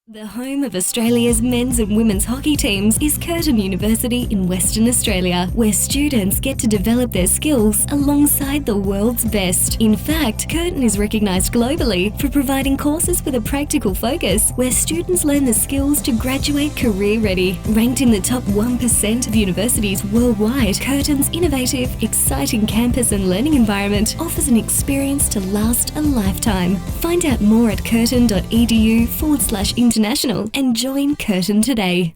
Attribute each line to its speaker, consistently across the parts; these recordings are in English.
Speaker 1: The home of Australia's men's and women's hockey teams is Curtin University in Western Australia, where students get to develop their skills alongside the world's best. In fact, Curtin is recognised globally for providing courses with a practical focus, where students learn the skills to graduate career ready. Ranked in the top 1% of universities worldwide, Curtin's innovative, exciting campus and learning environment offers an experience to last a lifetime. Find out more at curtin.edu/international and join Curtin today.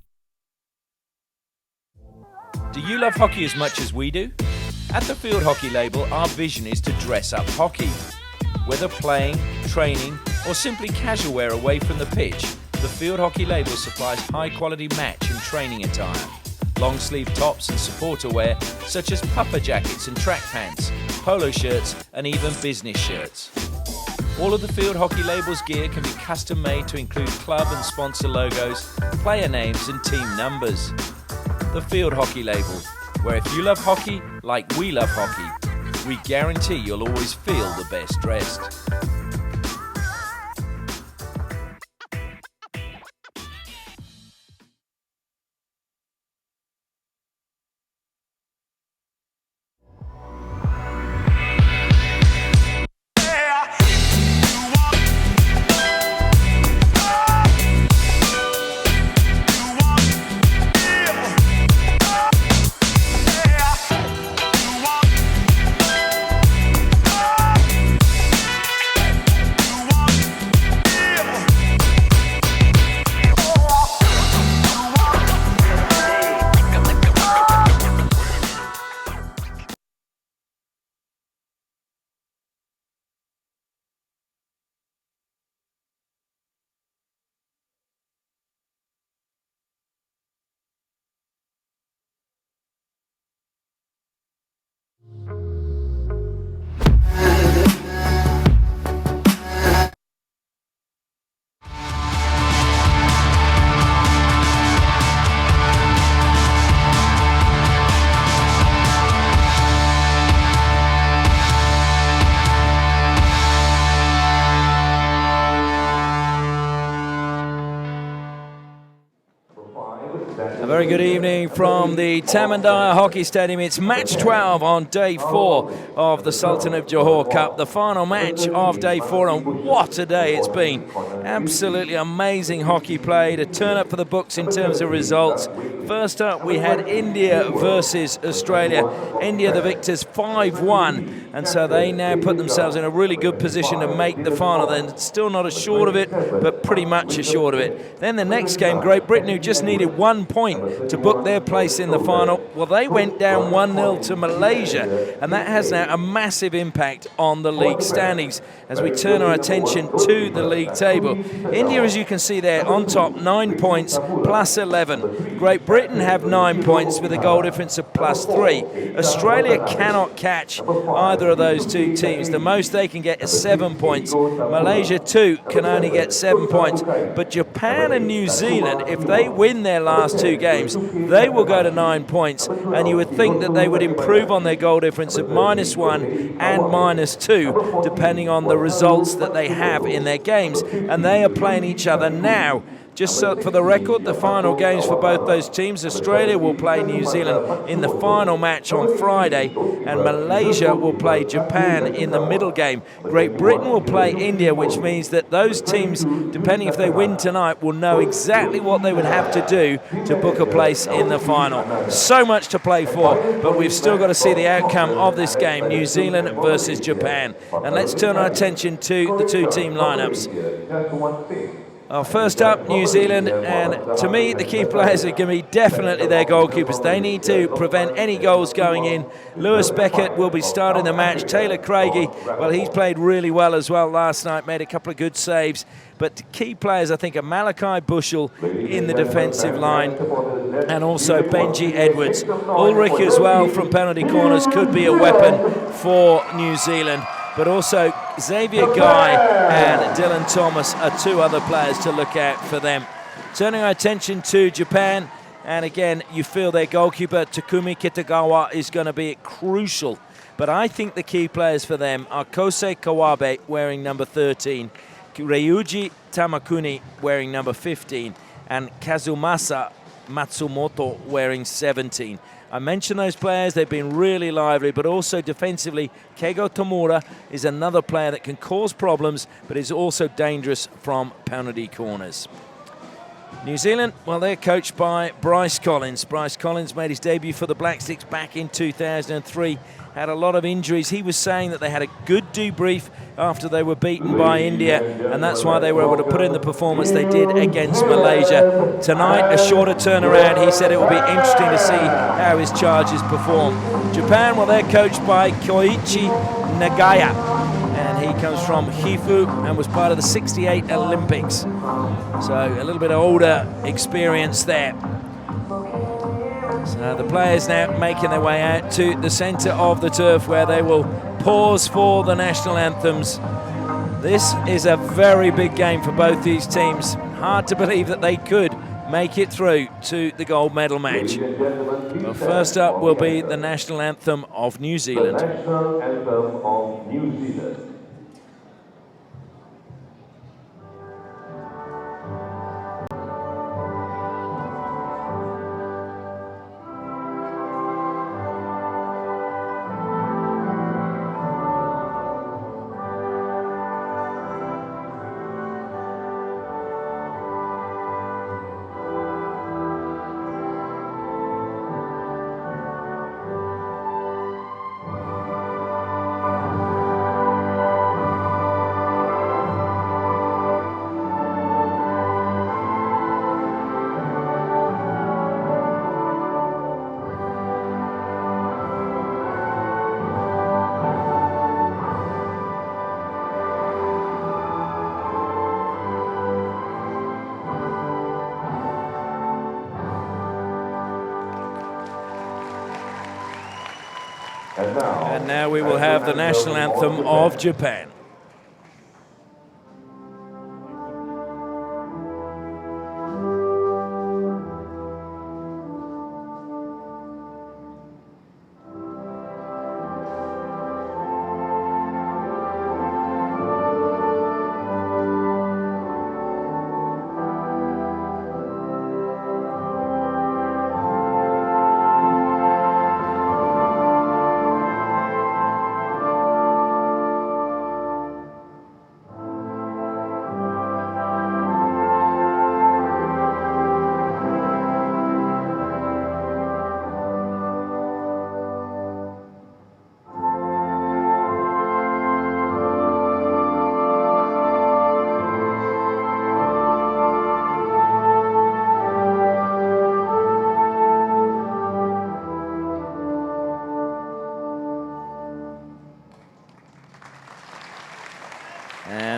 Speaker 2: Do you love hockey as much as we do? At the Field Hockey label, our vision is to dress up hockey. Whether playing, training, or simply casual wear away from the pitch, the Field Hockey label supplies high-quality match and training attire. Long-sleeve tops and supporter wear, such as puffer jackets and track pants, polo shirts, and even business shirts. All of the Field Hockey label's gear can be custom made to include club and sponsor logos, player names and team numbers. The Field Hockey label, where if you love hockey like we love hockey, we guarantee you'll always feel the best dressed. A very good evening from the Tamandaya Hockey Stadium. It's match 12 on day 4 of the Sultan of Johor Cup, the final match of day 4, and what a day it's been. Absolutely amazing hockey played, a turn up for the books in terms of results. First up, we had India versus Australia. India, the victors, 5-1, and so they now put themselves in a really good position to make the final. They're still not assured of it, but pretty much assured of it. Then the next game, Great Britain, who just needed 1 point to book their place in the final, well, they went down 1-0 to Malaysia, and that has now a massive impact on the league standings as we turn our attention to the league table. India, as you can see there, on top, 9 points, plus 11. Great Britain have 9 points with a goal difference of plus 3. Australia cannot catch either of those two teams. The most they can get is 7 points. Malaysia, too, can only get 7 points. But Japan and New Zealand, if they win their last 2 games, they will go to 9 points, and you would think that they would improve on their goal difference of -1 and -2, depending on the results that they have in their games. And they are playing each other now. Just so for the record, the final games for both those teams, Australia will play New Zealand in the final match on Friday, and Malaysia will play Japan in the middle game. Great Britain will play India, which means that those teams, depending if they win tonight, will know exactly what they would have to do to book a place in the final. So much to play for, but we've still got to see the outcome of this game, New Zealand versus Japan. And let's turn our attention to the 2 team lineups. First up, New Zealand, and to me, the key players are going to be definitely their goalkeepers. They need to prevent any goals going in. Lewis Beckett will be starting the match. Taylor Craigie, well, he's played really well as well last night, made a couple of good saves. But key players, I think, are Malachi Bushell in the defensive line, and also Benji Edwards. Ulrich as well from penalty corners could be a weapon for New Zealand. But also Xavier Guy and Dylan Thomas are 2 other players to look out for them. Turning our attention to Japan, and again, you feel their goalkeeper, Takumi Kitagawa, is going to be crucial. But I think the key players for them are Kosei Kawabe, wearing number 13, Ryuji Tamakuni wearing number 15, and Kazumasa Matsumoto wearing 17. I mentioned those players, they've been really lively, but also defensively, Keigo Tomura is another player that can cause problems, but is also dangerous from penalty corners. New Zealand, well, they're coached by Bryce Collins. Bryce Collins made his debut for the Black Sticks back in 2003, had a lot of injuries. He was saying that they had a good debrief after they were beaten by India, and that's why they were able to put in the performance they did against Malaysia. Tonight, a shorter turnaround. He said it will be interesting to see how his charges perform. Japan, well, they're coached by Koichi Nagaya, and he comes from Hifu and was part of the '68 Olympics. So a little bit older experience there. So the players now making their way out to the centre of the turf where they will pause for the national anthems. This is a very big game for both these teams. Hard to believe that they could make it through to the gold medal match. Well, first up will be the national anthem of New Zealand.
Speaker 3: The national anthem of New Zealand.
Speaker 2: And now we will have the national anthem of Japan.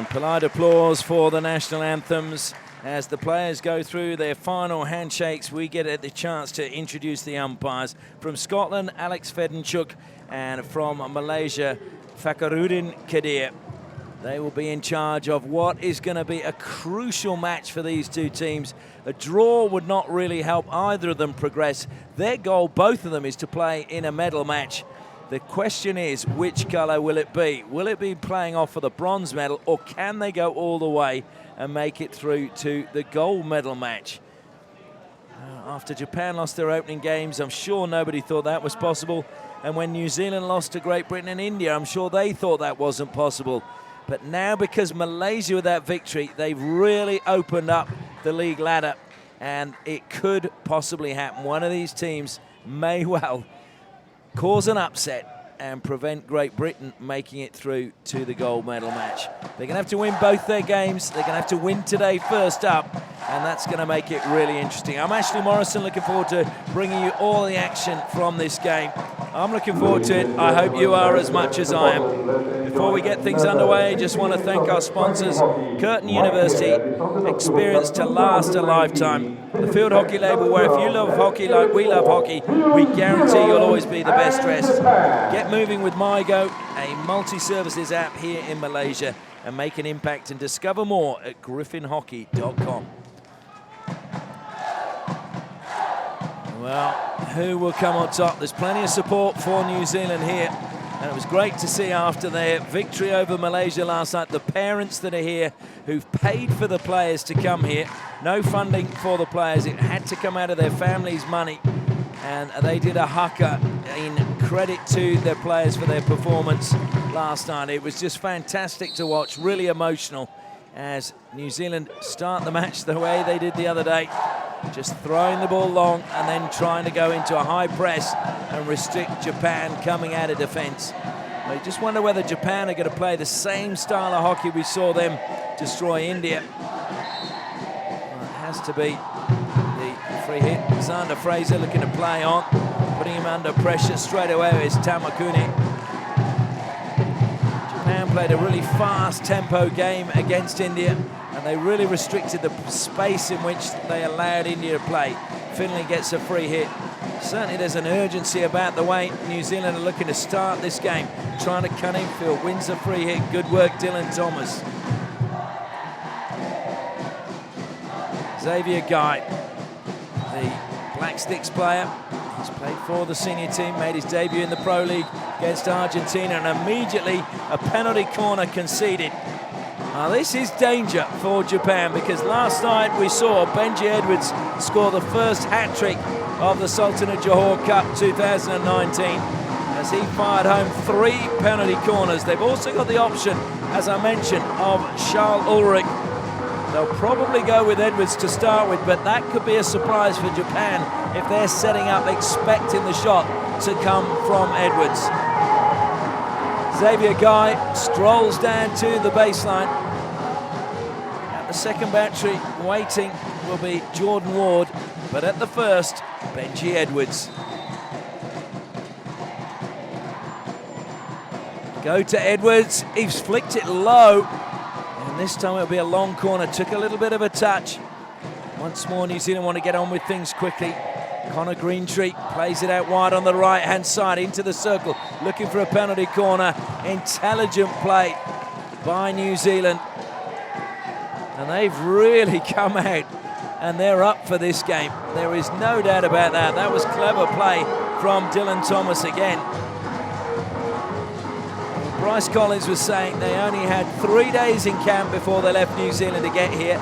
Speaker 2: Polite applause for the national anthems. As the players go through their final handshakes, we get the chance to introduce the umpires. From Scotland, Alex Fedenchuk, and from Malaysia, Fakhruddin Kadir. They will be in charge of what is going to be a crucial match for these two teams. A draw would not really help either of them progress. Their goal, both of them, is to play in a medal match. The question is, which colour will it be? Will it be playing off for the bronze medal, or can they go all the way and make it through to the gold medal match? After Japan lost their opening games, I'm sure nobody thought that was possible. And when New Zealand lost to Great Britain and India, I'm sure they thought that wasn't possible. But now, because Malaysia with that victory, they've really opened up the league ladder, and it could possibly happen. One of these teams may well cause an upset and prevent Great Britain making it through to the gold medal match. They're going to have to win both their games. They're going to have to win today first up, and that's going to make it really interesting. I'm Ashley Morrison, looking forward to bringing you all the action from this game. I'm looking forward to it. I hope you are as much as I am. Before we get things underway, just want to thank our sponsors, Curtin University, experience to last a lifetime. The Field Hockey label, where if you love hockey like we love hockey, we guarantee you'll always be the best dressed. Get moving with MyGo, a multi-services app here in Malaysia, and make an impact and discover more at griffinhockey.com. Well, who will come on top? There's plenty of support for New Zealand here. And it was great to see after their victory over Malaysia last night, the parents that are here who've paid for the players to come here. No funding for the players. It had to come out of their family's money. And they did a haka in credit to their players for their performance last night. It was just fantastic to watch, really emotional, as New Zealand start the match the way they did the other day, just throwing the ball long and then trying to go into a high press and restrict Japan coming out of defense. I just wonder whether Japan are going to play the same style of hockey we saw them destroy India. Well, it has to be the free hit. Xander Fraser looking to play on, putting him under pressure straight away is Tamakuni. Japan played a really fast tempo game against India, and they really restricted the space in which they allowed India to play. Finlay gets a free hit. Certainly there's an urgency about the way New Zealand are looking to start this game, trying to cut infield, wins a free hit. Good work, Dylan Thomas. Xavier Guy, the Black Sticks player. He's played for the senior team, made his debut in the Pro League against Argentina, and immediately a penalty corner conceded. Now this is danger for Japan, because last night we saw Benji Edwards score the first hat-trick of the Sultan of Johor Cup 2019 as he fired home 3 penalty corners. They've also got the option, as I mentioned, of Charles Ulrich. They'll probably go with Edwards to start with, but that could be a surprise for Japan if they're setting up expecting the shot to come from Edwards. Xavier Guy strolls down to the baseline. At the second battery, waiting will be Jordan Ward, but at the first, Benji Edwards. Go to Edwards, he's flicked it low, and this time it'll be a long corner. Took a little bit of a touch. Once more, New Zealand want to get on with things quickly. Connor Greentree plays it out wide on the right-hand side into the circle, looking for a penalty corner. Intelligent play by New Zealand. And they've really come out and they're up for this game. There is no doubt about that. That was clever play from Dylan Thomas again. Bryce Collins was saying they only had 3 days in camp before they left New Zealand to get here.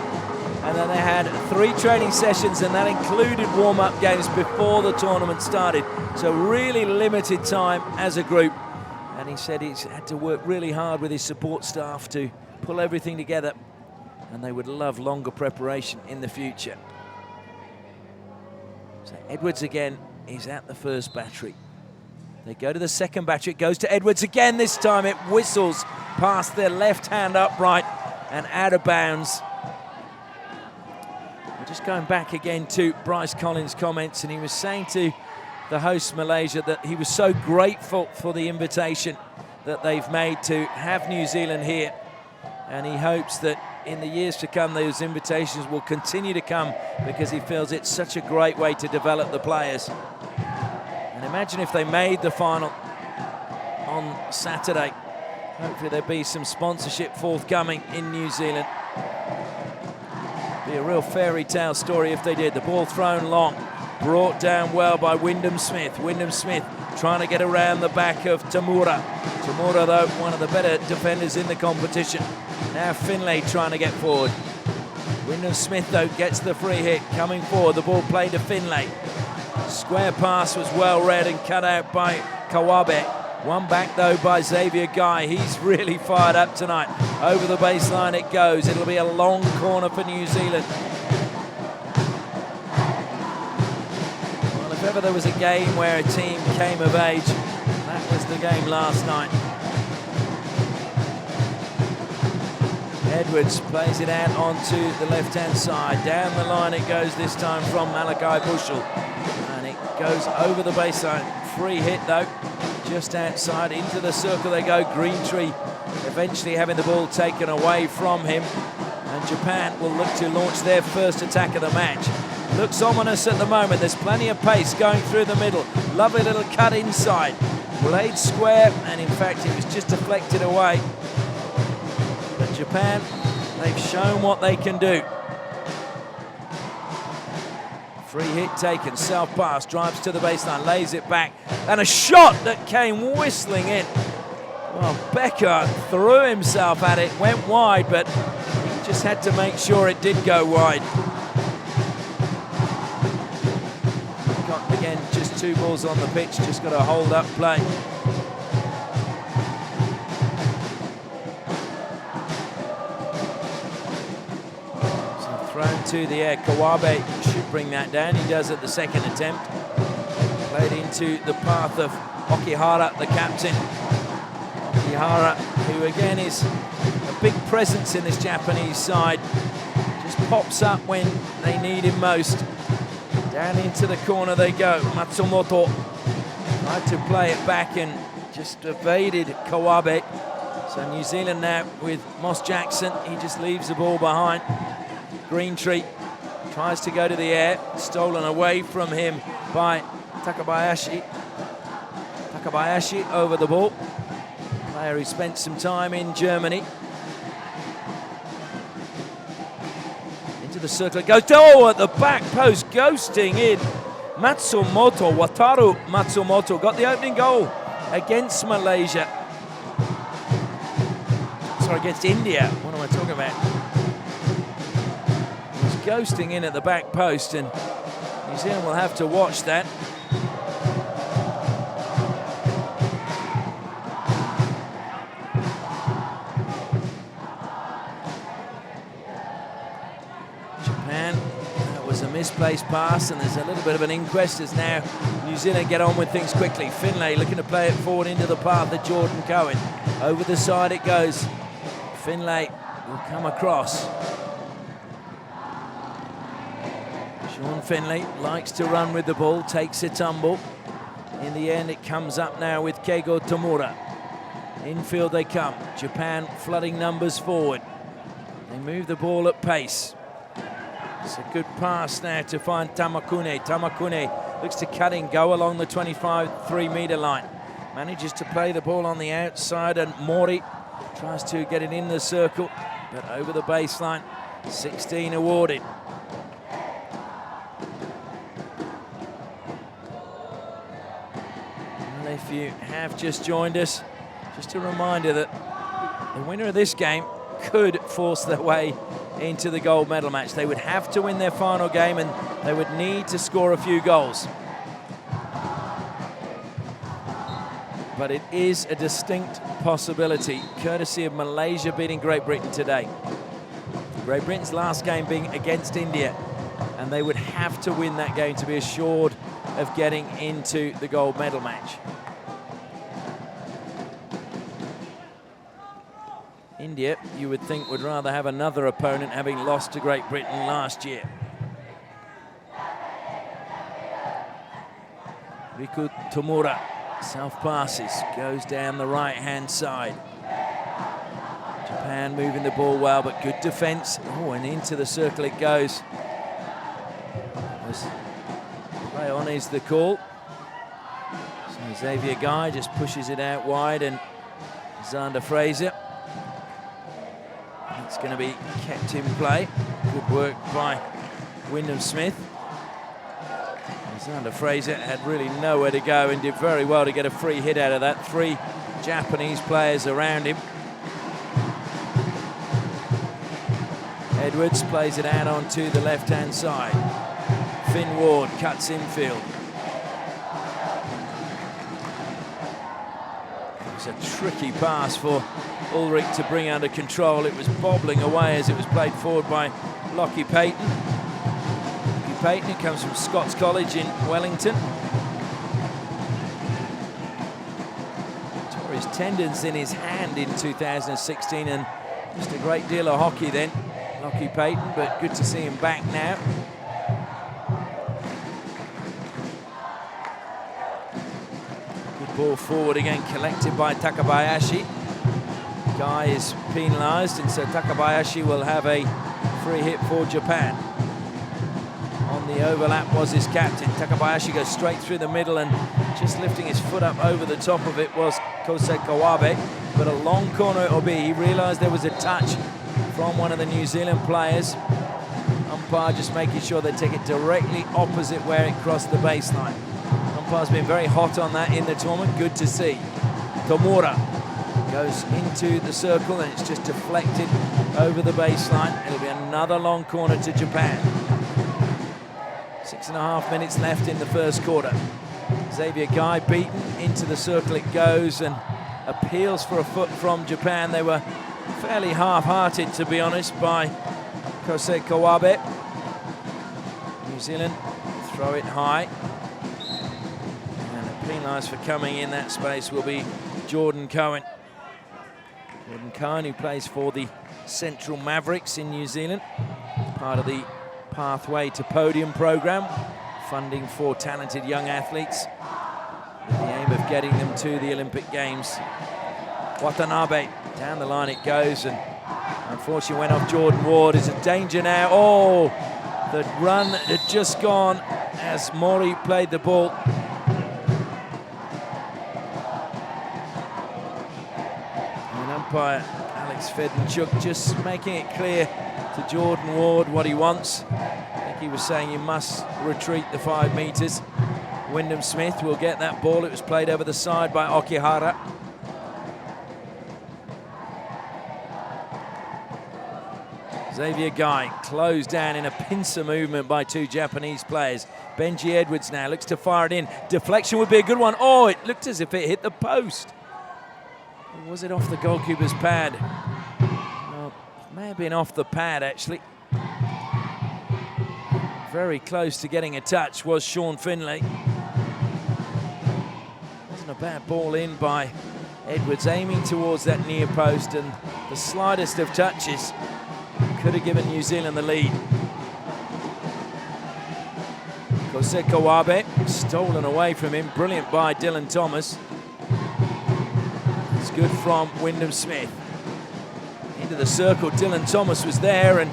Speaker 2: And then they had 3 training sessions, and that included warm-up games before the tournament started. So really limited time as a group. And he said he's had to work really hard with his support staff to pull everything together. And they would love longer preparation in the future. So Edwards again is at the first battery. They go to the second battery. It goes to Edwards again. This time it whistles past their left-hand upright and out of bounds. Just going back again to Bryce Collins' comments, and he was saying to the host Malaysia that he was so grateful for the invitation that they've made to have New Zealand here, and he hopes that in the years to come those invitations will continue to come, because he feels it's such a great way to develop the players. And imagine if they made the final on Saturday. Hopefully there'll be some sponsorship forthcoming in New Zealand. Be a real fairy tale story if they did. The ball thrown long, brought down well by Wyndham Smith. Wyndham Smith trying to get around the back of Tamura. Tamura, though, one of the better defenders in the competition. Now Finlay trying to get forward. Wyndham Smith, though, gets the free hit. Coming forward, the ball played to Finlay. Square pass was well read and cut out by Kawabe. One back, though, by Xavier Guy. He's really fired up tonight. Over the baseline it goes. It'll be a long corner for New Zealand. Well, if ever there was a game where a team came of age, that was the game last night. Edwards plays it out onto the left-hand side. Down the line it goes this time from Malachi Bushell. And it goes over the baseline. Free hit, though. Just outside, into the circle they go. Greentree eventually having the ball taken away from him. And Japan will look to launch their first attack of the match. Looks ominous at the moment. There's plenty of pace going through the middle. Lovely little cut inside. Played square, and in fact it was just deflected away. But Japan, they've shown what they can do. Free hit taken, self pass, drives to the baseline, lays it back, and a shot that came whistling in. Well, Becker threw himself at it, went wide, but he just had to make sure it did go wide. Got, again, just 2 balls on the pitch, just got to hold up play. So thrown to the air, Kawabe should bring that down. He does at the second attempt. Played into the path of Okihara, the captain. Okihara, who again is a big presence in this Japanese side, just pops up when they need him most. Down into the corner they go. Matsumoto tried to play it back and just evaded Kawabe. So New Zealand now with Moss Jackson, he just leaves the ball behind. Greentree tries to go to the air, stolen away from him by Takabayashi. Takabayashi over the ball. Player who spent some time in Germany. Into the circle it goes. Oh, at the back post, ghosting in. Matsumoto, Wataru Matsumoto, got the opening goal against Malaysia. Sorry, against India. What am I talking about? He's ghosting in at the back post, and New Zealand will have to watch that. Misplaced pass, and there's a little bit of an inquest as now New Zealand get on with things quickly. Finlay looking to play it forward into the path of Jordan Cohen. Over the side it goes. Finlay will come across. Sean Finlay likes to run with the ball, takes a tumble. In the end it comes up now with Keigo Tamura. Infield they come. Japan flooding numbers forward. They move the ball at pace. It's a good pass now to find Tamakune. Tamakune looks to cut in, go along the 25-3-meter line. Manages to play the ball on the outside, and Mori tries to get it in the circle, but over the baseline. 16 awarded. And if you have just joined us, just a reminder that the winner of this game could force their way into the gold medal match. They would have to win their final game, and they would need to score a few goals. But it is a distinct possibility, courtesy of Malaysia beating Great Britain today. Great Britain's last game being against India, and they would have to win that game to be assured of getting into the gold medal match. India, you would think, would rather have another opponent, having lost to Great Britain last year. Riku Tomura, self passes, goes down the right-hand side. Japan moving the ball well, but good defense. Oh, and into the circle it goes. Play on is the call. So Xavier Guy just pushes it out wide, and Xander Fraser. It's going to be kept in play. Good work by Wyndham Smith. Xander Fraser had really nowhere to go and did very well to get a free hit out of that. 3 Japanese players around him. Edwards plays it out onto the left-hand side. Finn Ward cuts infield. It was a tricky pass for Ulrich to bring under control. It was bobbling away as it was played forward by Lockie Payton. Lockie Payton, who comes from Scots College in Wellington. Tore his tendons in his hand in 2016, and just a great deal of hockey then, Lockie Payton, but good to see him back now. Good ball forward again, collected by Takabayashi. Guy is penalised, and so Takabayashi will have a free hit for Japan. On the overlap was his captain. Takabayashi goes straight through the middle, and just lifting his foot up over the top of it was Kosei Kawabe. But a long corner it will be. He realised there was a touch from one of the New Zealand players. Umpire just making sure they take it directly opposite where it crossed the baseline. Umpire's been very hot on that in the tournament. Good to see. Tomura Goes into the circle and it's just deflected over the baseline. It'll be another long corner to Japan. 6.5 minutes left in the first quarter. Xavier Guy beaten into the circle it goes, and appeals for a foot from Japan. They were fairly half-hearted, to be honest, by Kosei Kawabe. New Zealand throw it high. And penalised for coming in that space will be Jordan Cohen. Jordan Cohen, who plays for the Central Mavericks in New Zealand, part of the Pathway to Podium program, funding for talented young athletes with the aim of getting them to the Olympic Games. Watanabe, down the line it goes, and unfortunately went off Jordan Ward. Is a danger now. Oh, the run had just gone as Mori played the ball. And umpire Alex Fedenchuk just making it clear to Jordan Ward what he wants. I think he was saying you must retreat the 5 meters. Wyndham Smith will get that ball. It was played over the side by Okihara. Xavier Guy closed down in a pincer movement by 2 Japanese players. Benji Edwards now looks to fire it in. Deflection would be a good one. Oh, it looked as if it hit the post. Or was it off the goalkeeper's pad? No, it may have been off the pad, actually. Very close to getting a touch was Sean Finlay. Wasn't a bad ball in by Edwards, aiming towards that near post, and the slightest of touches could have given New Zealand the lead. Kosei Kawabe, stolen away from him. Brilliant by Dylan Thomas. It's good from Wyndham Smith. Into the circle, Dylan Thomas was there and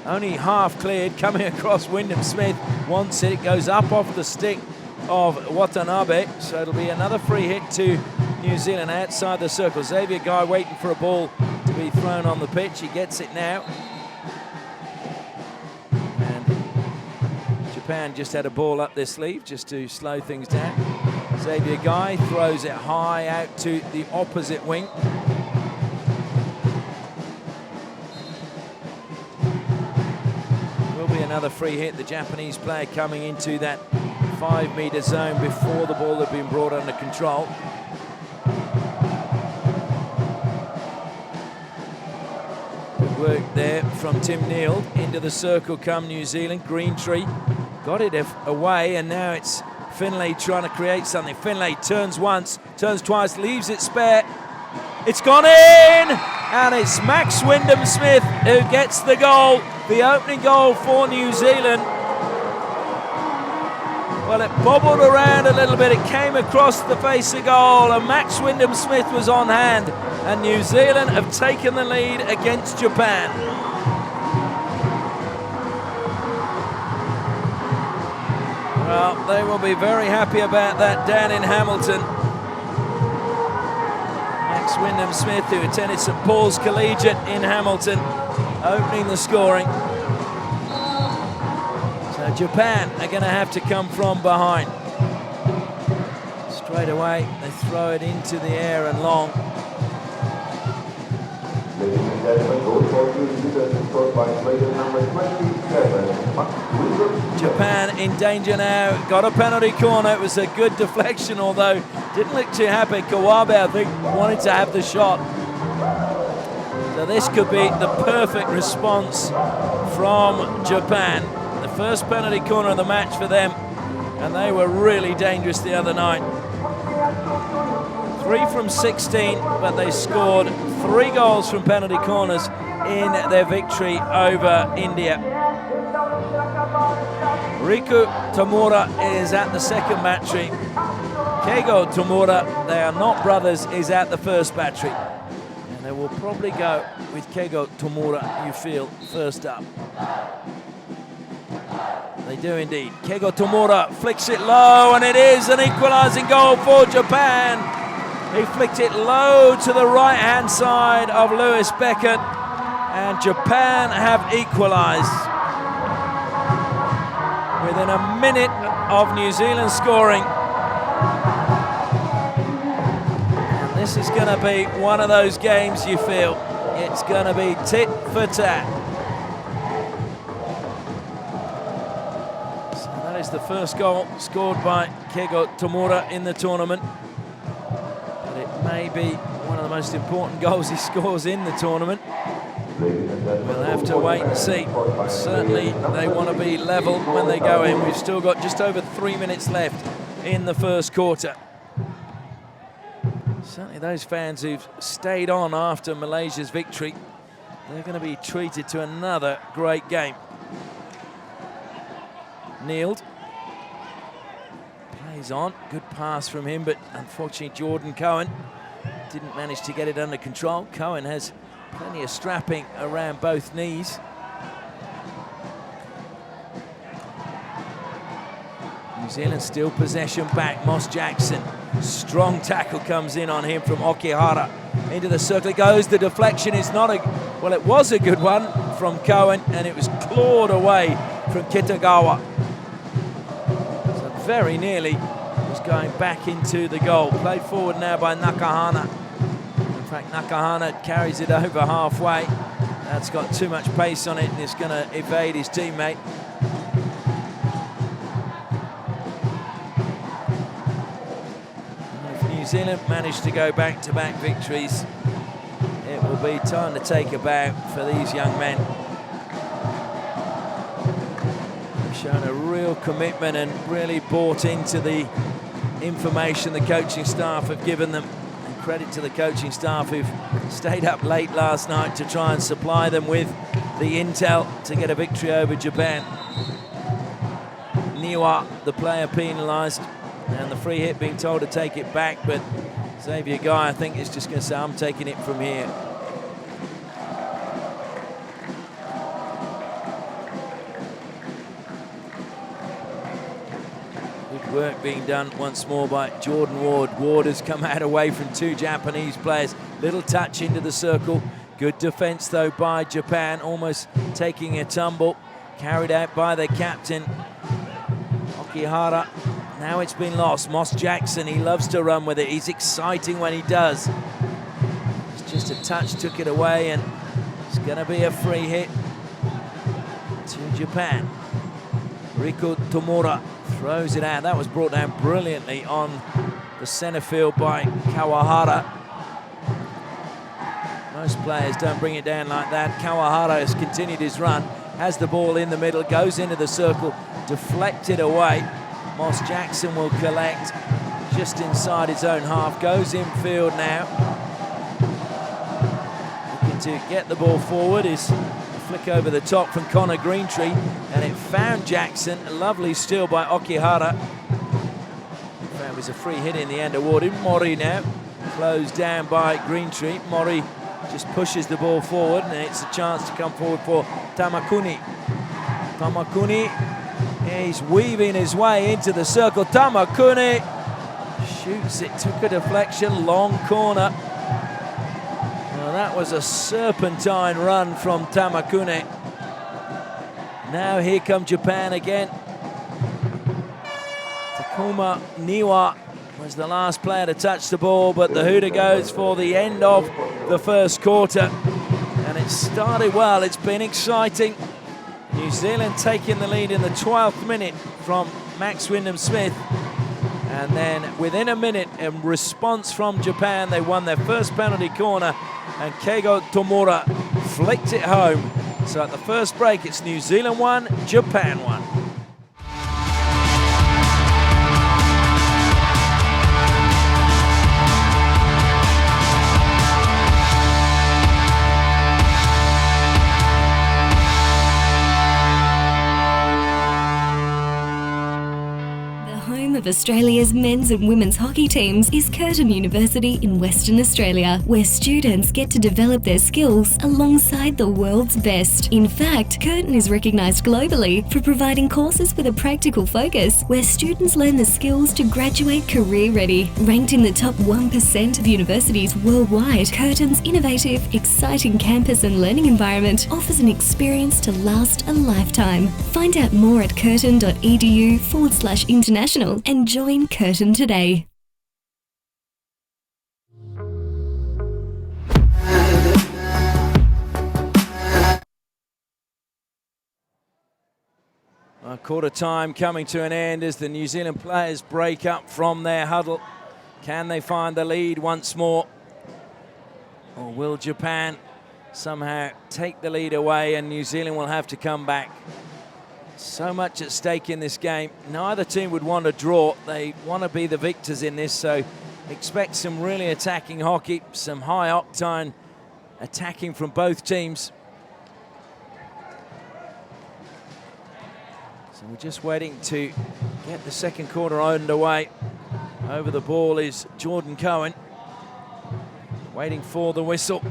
Speaker 2: only half cleared, coming across Wyndham Smith. Wants it, it goes up off the stick of Watanabe, so it'll be another free hit to New Zealand outside the circle. Xavier Guy waiting for a ball to be thrown on the pitch. He gets it now. Japan just had a ball up their sleeve just to slow things down. Xavier Guy throws it high out to the opposite wing. Will be another free hit. The Japanese player coming into that 5 meter zone before the ball had been brought under control. Good work there from Tim Neal. Into the circle come New Zealand. Greentree got it away, and now it's Finlay trying to create something. Finlay turns once, turns twice, leaves it spare. It's gone in, and it's Max Wyndham Smith who gets the goal, the opening goal for New Zealand. Well, it bobbled around a little bit. It came across the face of goal, and Max Wyndham Smith was on hand, and New Zealand have taken the lead against Japan. Well, they will be very happy about that down in Hamilton. Max Wyndham Smith, who attended St Paul's Collegiate in Hamilton, opening the scoring. So Japan are going to have to come from behind. Straight away, they throw it into the air and long.
Speaker 3: Ladies and gentlemen, goal for New Zealand scored by player number 27, Max Wyndham.
Speaker 2: Japan in danger now. Got a penalty corner. It was a good deflection, although didn't look too happy. Kawabe, I think, wanted to have the shot. So this could be the perfect response from Japan. The first penalty corner of the match for them, and they were really dangerous the other night. 3 from 16, but they scored 3 goals from penalty corners in their victory over India. Riku Tamura is at the second battery. Keigo Tamura, they are not brothers, is at the first battery. And they will probably go with Keigo Tamura, you feel, first up. They do indeed. Keigo Tamura flicks it low, and it is an equalising goal for Japan. He flicked it low to the right-hand side of Lewis Beckett, and Japan have equalised. Within a minute of New Zealand scoring. And This is going to be one of those games you feel it's going to be tit for tat. So that is the first goal scored by Keigo Tomura in the tournament. But it may be one of the most important goals he scores in the tournament. We'll have to wait and see. Certainly they want to be level when they go in. We've still got just over 3 minutes left in the first quarter. Certainly those fans who've stayed on after Malaysia's victory, they're going to be treated to another great game. Kneeled. Plays on. Good pass from him, but unfortunately Jordan Cohen didn't manage to get it under control. Cohen has plenty of strapping around both knees. New Zealand still possession back. Moss Jackson. Strong tackle comes in on him from Okihara. Into the circle it goes. The deflection is not a... Well, it was a good one from Cohen, and it was clawed away from Kitagawa. So very nearly was going back into the goal. Played forward now by Nakahana. In fact, Nakahana carries it over halfway. That's got too much pace on it, and it's going to evade his teammate. New Zealand managed to go back-to-back victories. It will be time to take a bow for these young men. They've shown a real commitment and really bought into the information the coaching staff have given them. And credit to the coaching staff who've stayed up late last night to try and supply them with the intel to get a victory over Japan. Niwa, the player, penalised. And the free hit being told to take it back, but Xavier Guy, I think, is just going to say, I'm taking it from here. Good work being done once more by Jordan Ward. Ward has come out away from two Japanese players. Little touch into the circle. Good defence, though, by Japan, almost taking a tumble. Carried out by the captain, Okihara. Now it's been lost. Moss Jackson, he loves to run with it. He's exciting when he does. It's just a touch, took it away, and it's going to be a free hit to Japan. Riko Tomura throws it out. That was brought down brilliantly on the centre field by Kawahara. Most players don't bring it down like that. Kawahara has continued his run, has the ball in the middle, goes into the circle, deflected away. Moss Jackson will collect just inside his own half, goes infield now. Looking to get the ball forward is a flick over the top from Connor Greentree, and it found Jackson. A lovely steal by Okihara. That was a free hit in the end awarded. Mori now closed down by Greentree. Mori just pushes the ball forward, and it's a chance to come forward for Tamakuni. Tamakuni. He's weaving his way into the circle. Tamakuni shoots it, took a deflection, long corner. Well, that was a serpentine run from Tamakuni. Now here come Japan again. Takuma Niwa was the last player to touch the ball, but the hooter goes for the end of the first quarter. And it started well, it's been exciting. New Zealand taking the lead in the 12th minute from Max Wyndham-Smith. And then within a minute, in response from Japan, they won their first penalty corner, and Keigo Tomura flicked it home. So at the first break, it's New Zealand 1, Japan 1.
Speaker 1: Of Australia's men's and women's hockey teams is Curtin University in Western Australia, where students get to develop their skills alongside the world's best. In fact, Curtin is recognised globally for providing courses with a practical focus, where students learn the skills to graduate career ready. Ranked in the top 1% of universities worldwide, Curtin's innovative, exciting campus and learning environment offers an experience to last a lifetime. Find out more at curtin.edu/international and join Curtin today.
Speaker 2: Quarter time coming to an end as the New Zealand players break up from their huddle. Can they find the lead once more? Or will Japan somehow take the lead away and New Zealand will have to come back? So much at stake in this game. Neither team would want a draw. They want to be the victors in this, so expect some really attacking hockey, some high octane attacking from both teams. So we're just waiting to get the second quarter underway. Over the ball is Jordan Cohen, waiting for the whistle.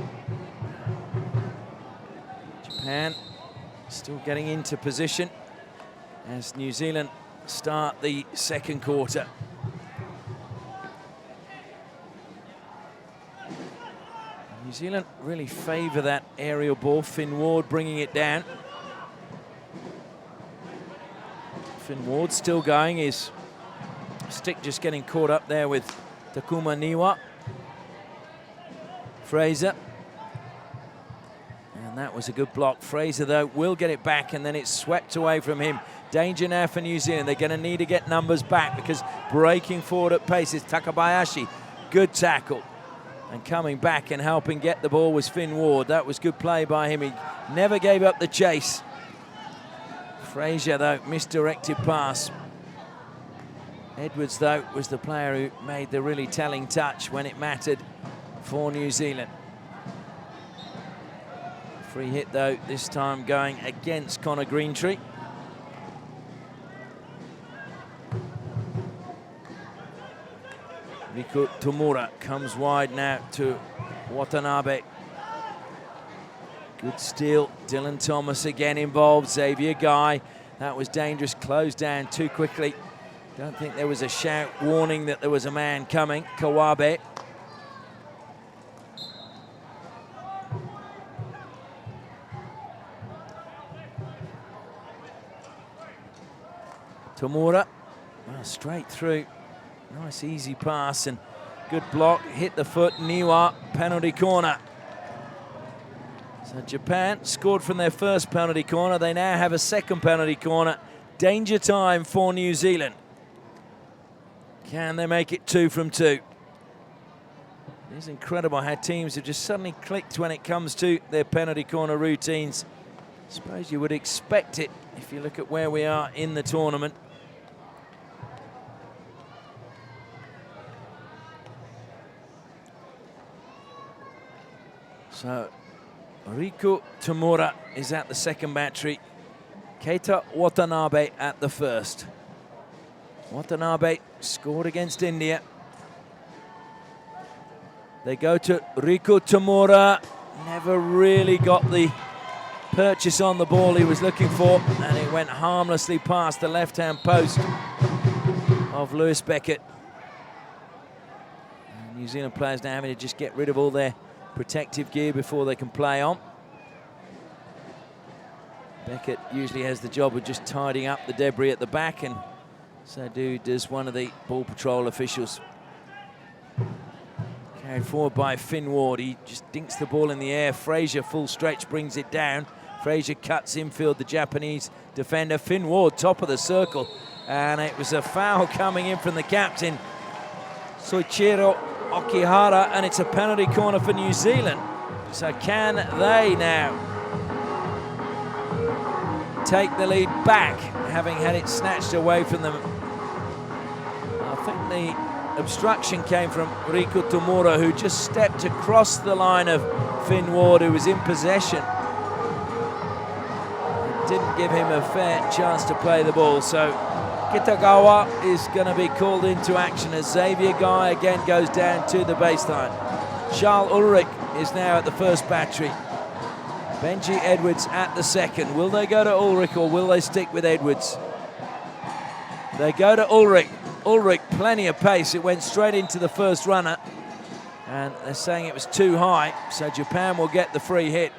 Speaker 2: Japan still getting into position as New Zealand start the second quarter. New Zealand really favour that aerial ball. Finn Ward bringing it down. Finn Ward still going, his stick just getting caught up there with Takuma Niwa. Fraser. And that was a good block. Fraser, though, will get it back, and then it's swept away from him. Danger now for New Zealand. They're going to need to get numbers back because breaking forward at pace is Takabayashi. Good tackle. And coming back and helping get the ball was Finn Ward. That was good play by him. He never gave up the chase. Fraser, though, misdirected pass. Edwards, though, was the player who made the really telling touch when it mattered for New Zealand. Free hit, though, this time going against Connor Greentree. Riku Tomura comes wide now to Watanabe. Good steal. Dylan Thomas again involved. Xavier Guy. That was dangerous. Closed down too quickly. Don't think there was a shout warning that there was a man coming. Kawabe. Tomura. Well, straight through. Nice easy pass and good block. Hit the foot. Niwa. Penalty corner. So Japan scored from their first penalty corner. They now have a second penalty corner. Danger time for New Zealand. Can they make it 2 from 2? It is incredible how teams have just suddenly clicked when it comes to their penalty corner routines. I suppose you would expect it if you look at where we are in the tournament. So Riku Tomura is at the second battery. Keita Watanabe at the first. Watanabe scored against India. They go to Riku Tomura. Never really got the purchase on the ball he was looking for, and it went harmlessly past the left-hand post of Lewis Beckett. And New Zealand players now having to just get rid of all their protective gear before they can play on. Beckett usually has the job of just tidying up the debris at the back, and so does one of the ball patrol officials. Carried forward by Finn Ward. He just dinks the ball in the air. Fraser, full stretch, brings it down. Fraser cuts infield, the Japanese defender. Finn Ward, top of the circle. And it was a foul coming in from the captain, Soichiro Okihara, and it's a penalty corner for New Zealand. So can they now take the lead back, having had it snatched away from them? I think the obstruction came from Riku Tomura, who just stepped across the line of Finn Ward, who was in possession. It didn't give him a fair chance to play the ball, so Kitagawa is going to be called into action as Xavier Guy again goes down to the baseline. Charles Ulrich is now at the first battery. Benji Edwards at the second. Will they go to Ulrich or will they stick with Edwards? They go to Ulrich. Ulrich, plenty of pace. It went straight into the first runner. And they're saying it was too high, so Japan will get the free hit.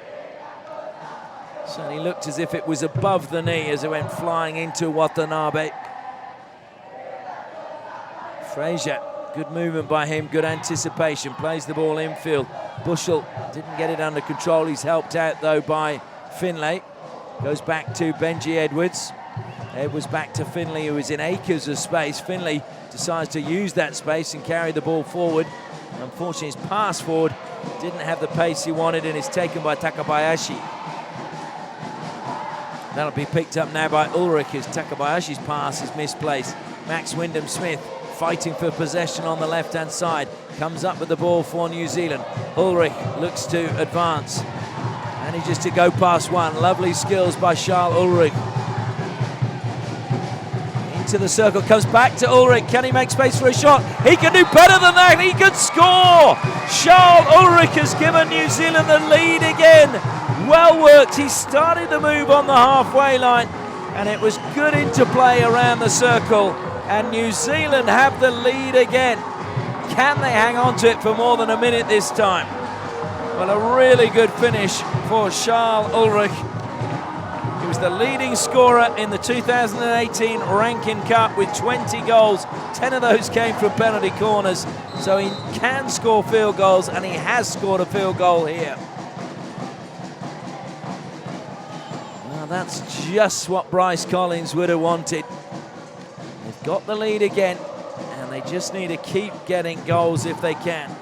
Speaker 2: Certainly looked as if it was above the knee as it went flying into Watanabe. Fraser, good movement by him, good anticipation, plays the ball infield. Bushell didn't get it under control. He's helped out, though, by Finlay. Goes back to Benji Edwards. Edwards back to Finlay, who is in acres of space. Finlay decides to use that space and carry the ball forward. Unfortunately, his pass forward didn't have the pace he wanted, and is taken by Takabayashi. That'll be picked up now by Ulrich as Takabayashi's pass is misplaced. Max Wyndham-Smith fighting for possession on the left-hand side. Comes up with the ball for New Zealand. Ulrich looks to advance. Manages to go past one. Lovely skills by Charles Ulrich. Into the circle, comes back to Ulrich. Can he make space for a shot? He can do better than that. He could score. Charles Ulrich has given New Zealand the lead again. Well worked. He started the move on the halfway line, and it was good interplay around the circle. And New Zealand have the lead again. Can they hang on to it for more than a minute this time? Well, a really good finish for Charles Ulrich. He was the leading scorer in the 2018 Rankin Cup with 20 goals. 10 of those came from penalty corners. So he can score field goals, and he has scored a field goal here. Now that's just what Bryce Collins would have wanted. They've got the lead again, and they just need to keep getting goals if they can.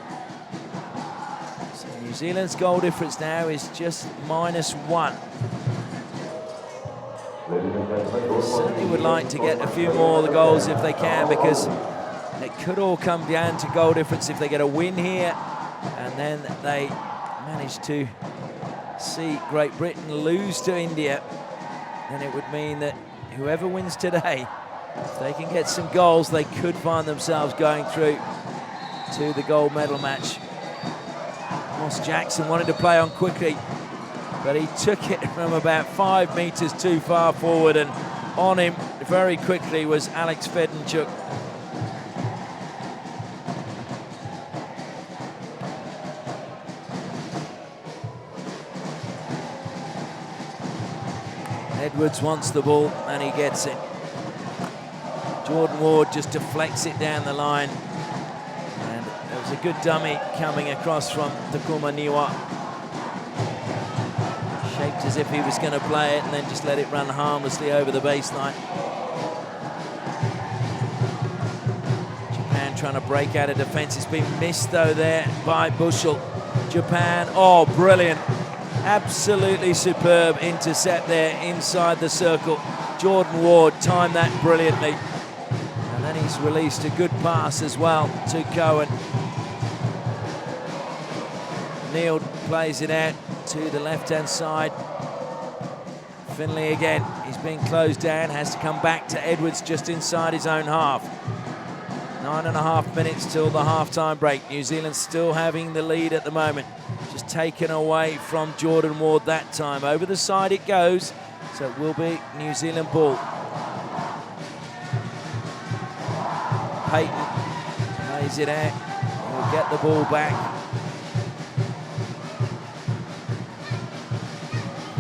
Speaker 2: So New Zealand's goal difference now is just -1. They certainly would like to get a few more of the goals if they can, because it could all come down to goal difference if they get a win here, and then they manage to see Great Britain lose to India. Then it would mean that whoever wins today, if they can get some goals, they could find themselves going through to the gold medal match. Moss Jackson wanted to play on quickly, but he took it from about 5 meters too far forward, and on him very quickly was Alex Fedenchuk. Edwards wants the ball, and he gets it. Jordan Ward just deflects it down the line, and there was a good dummy coming across from Takuma Niwa. Shaped as if he was going to play it, and then just let it run harmlessly over the baseline. Japan trying to break out of defense. It's been missed though there by Bushell. Japan, oh brilliant. Absolutely superb intercept there inside the circle. Jordan Ward timed that brilliantly. And then he's released a good pass as well to Cohen. Neil plays it out to the left-hand side. Finlay again, he's being closed down, has to come back to Edwards just inside his own half. 9.5 minutes till the half-time break. New Zealand still having the lead at the moment. Just taken away from Jordan Ward that time. Over the side it goes, so it will be New Zealand ball. Payton plays it out. He'll get the ball back.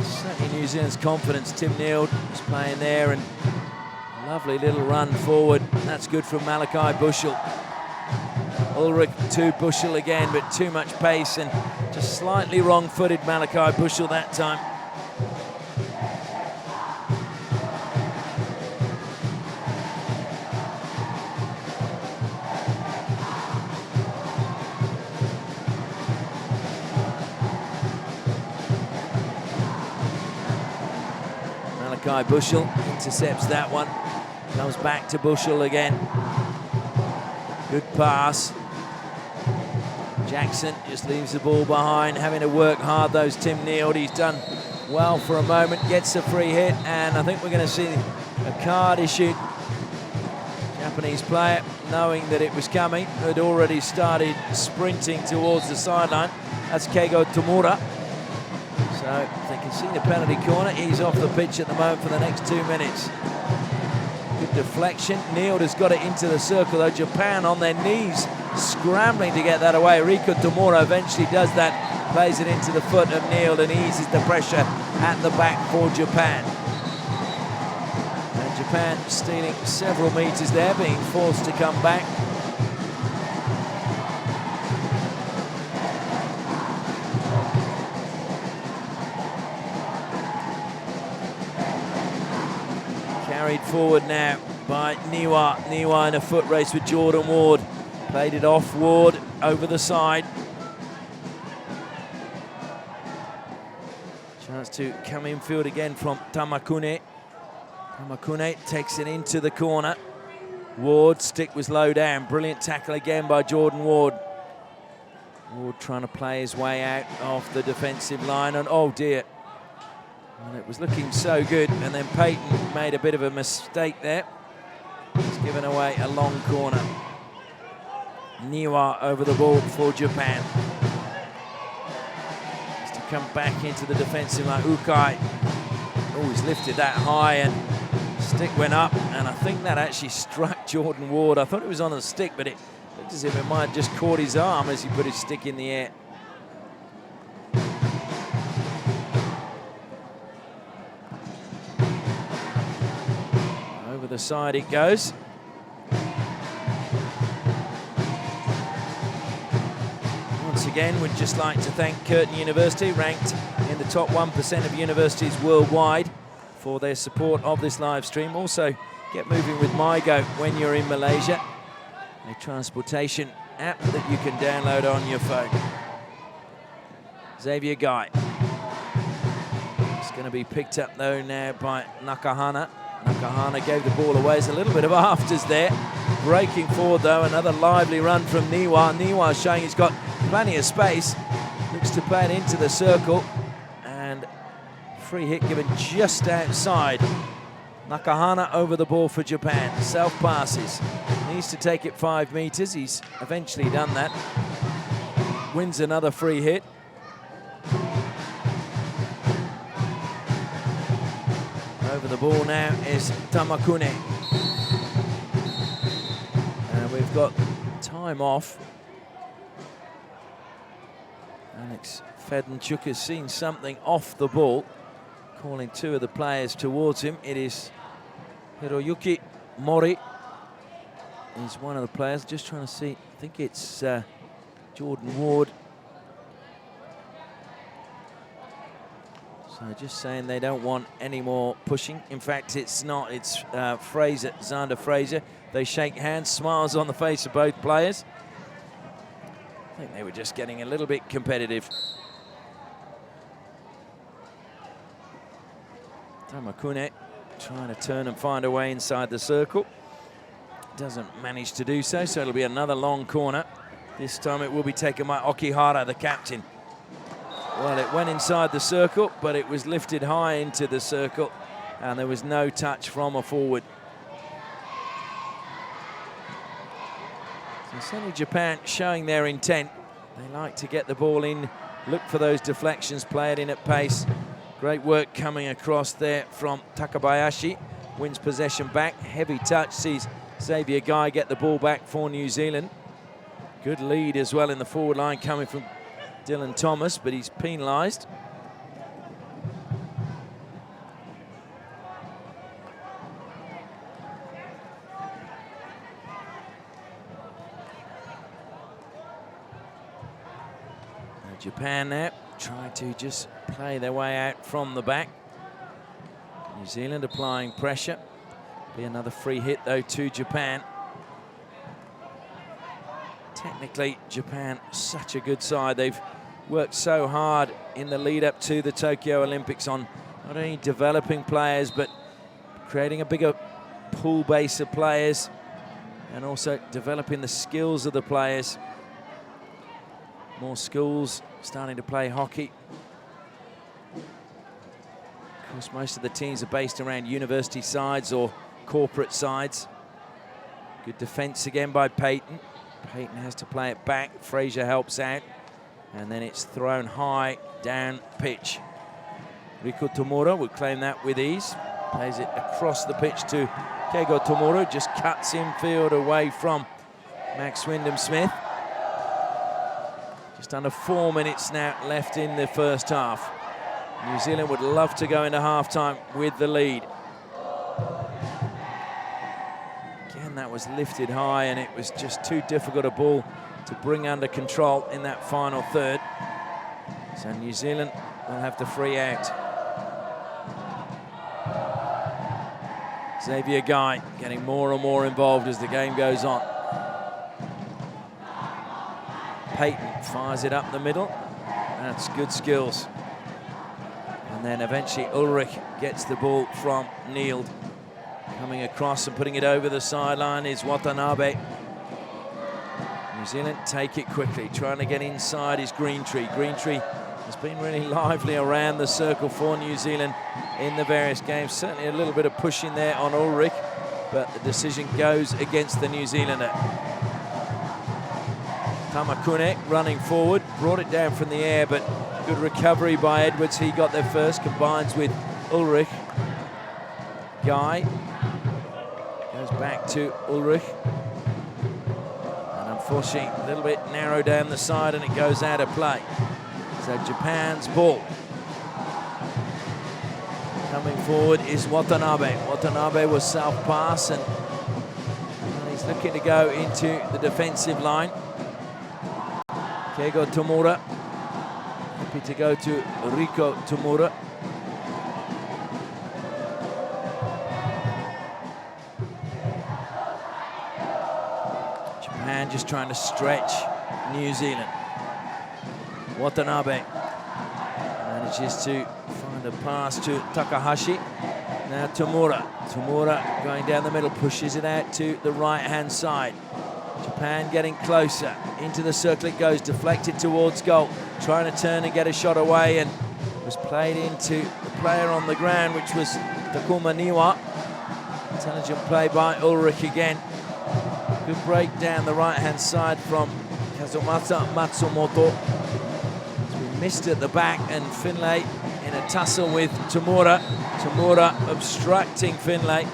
Speaker 2: Certainly New Zealand's confidence. Tim Neal is playing there, and a lovely little run forward. That's good from Malachi Bushell. Ulrich to Bushell again, but too much pace, and just slightly wrong-footed Malachi Bushell that time. Malachi Bushell intercepts that one. Comes back to Bushell again. Good pass. Jackson just leaves the ball behind, having to work hard. Those Tim Neal, he's done well for a moment, gets a free hit, and I think we're going to see a card issued. Japanese player, knowing that it was coming, had already started sprinting towards the sideline. That's Keigo Tamura. So if they can see the penalty corner, he's off the pitch at the moment for the next 2 minutes. Good deflection. Neal has got it into the circle, though. Japan on their knees, scrambling to get that away. Riko Tamura eventually does that, plays it into the foot of Neal and eases the pressure at the back for Japan. And Japan stealing several meters there, being forced to come back. carried forward now by Niwa. Niwa in a foot race with Jordan Ward. Played it off Ward over the side. Chance to come infield again from Tamakune. Tamakune takes it into the corner. Ward, stick was low down. Brilliant tackle again by Jordan Ward. Ward trying to play his way out of the defensive line, and oh dear. And it was looking so good, and then Payton made a bit of a mistake there. He's given away a long corner. Niwa over the ball for Japan. Has to come back into the defensive line. Ukai. Oh, he's lifted that high, and stick went up, and I think that actually struck Jordan Ward. I thought it was on the stick, but it looked as if it might have just caught his arm as he put his stick in the air. Over the side it goes. Once again, we'd just like to thank Curtin University, ranked in the top 1% of universities worldwide, for their support of this live stream. Also, get moving with MyGo when you're in Malaysia, a transportation app that you can download on your phone. Xavier Guy. It's going to be picked up though now by Nakahana. Nakahana gave the ball away. There's a little bit of afters there. Breaking forward though, another lively run from Niwa. Niwa showing he's got plenty of space. Looks to play it into the circle. And free hit given just outside. Nakahana over the ball for Japan. Self passes. Needs to take it 5 meters. He's eventually done that. Wins another free hit. Over the ball now is Tamakune. And we've got time off. Alex Fedenchuk has seen something off the ball, calling 2 of the players towards him. It is Hiroyuki Mori is one of the players. Just trying to see, I think it's Jordan Ward. So just saying they don't want any more pushing. In fact, it's not. It's Fraser, Xander Fraser. They shake hands, smiles on the face of both players. I think they were just getting a little bit competitive. Tamakune trying to turn and find a way inside the circle. Doesn't manage to do so, so it'll be another long corner. This time it will be taken by Okihara, the captain. Well, it went inside the circle, but it was lifted high into the circle, and there was no touch from a forward. So certainly Japan showing their intent. They like to get the ball in, look for those deflections, play it in at pace. Great work coming across there from Takabayashi. Wins possession back, heavy touch, sees Xavier Guy get the ball back for New Zealand. Good lead as well in the forward line coming from Dylan Thomas, but he's penalised. Japan now trying to just play their way out from the back. New Zealand applying pressure. Be another free hit though to Japan. Technically, Japan, such a good side. They've worked so hard in the lead up to the Tokyo Olympics on not only developing players, but creating a bigger pool base of players and also developing the skills of the players. More schools starting to play hockey. Of course, most of the teams are based around university sides or corporate sides. Good defense again by Payton. Payton has to play it back. Fraser helps out. And then it's thrown high down pitch. Riko Tomura will claim that with ease. Plays it across the pitch to Keigo Tomura. Just cuts infield away from Max Wyndham-Smith. Just under 4 minutes now left in the first half. New Zealand would love to go into half-time with the lead. Again, that was lifted high, and it was just too difficult a ball to bring under control in that final third. So New Zealand will have to free out. Xavier Guy getting more and more involved as the game goes on. Peyton fires it up the middle. That's good skills. And then eventually Ulrich gets the ball from Nield. Coming across and putting it over the sideline is Watanabe. New Zealand take it quickly, trying to get inside is Greentree. Greentree has been really lively around the circle for New Zealand in the various games. Certainly a little bit of pushing there on Ulrich, but the decision goes against the New Zealander. Tamakune running forward, brought it down from the air, but good recovery by Edwards. He got there first, combines with Ulrich. Guy goes back to Ulrich. And unfortunately, a little bit narrow down the side and it goes out of play. So Japan's ball. Coming forward is Watanabe. Watanabe was south pass and he's looking to go into the defensive line. Keigo Tomura, happy to go to Riko Tomura. Japan just trying to stretch New Zealand. Watanabe manages to find a pass to Takahashi. Now Tomura. Tomura going down the middle, pushes it out to the right-hand side. Japan getting closer. Into the circle it goes, deflected towards goal. Trying to turn and get a shot away, and was played into the player on the ground, which was Takuma Niwa. Intelligent play by Ulrich again. Good break down the right-hand side from Kazumata Matsumoto. We missed at the back, and Finlay in a tussle with Tomura. Tomura obstructing Finlay.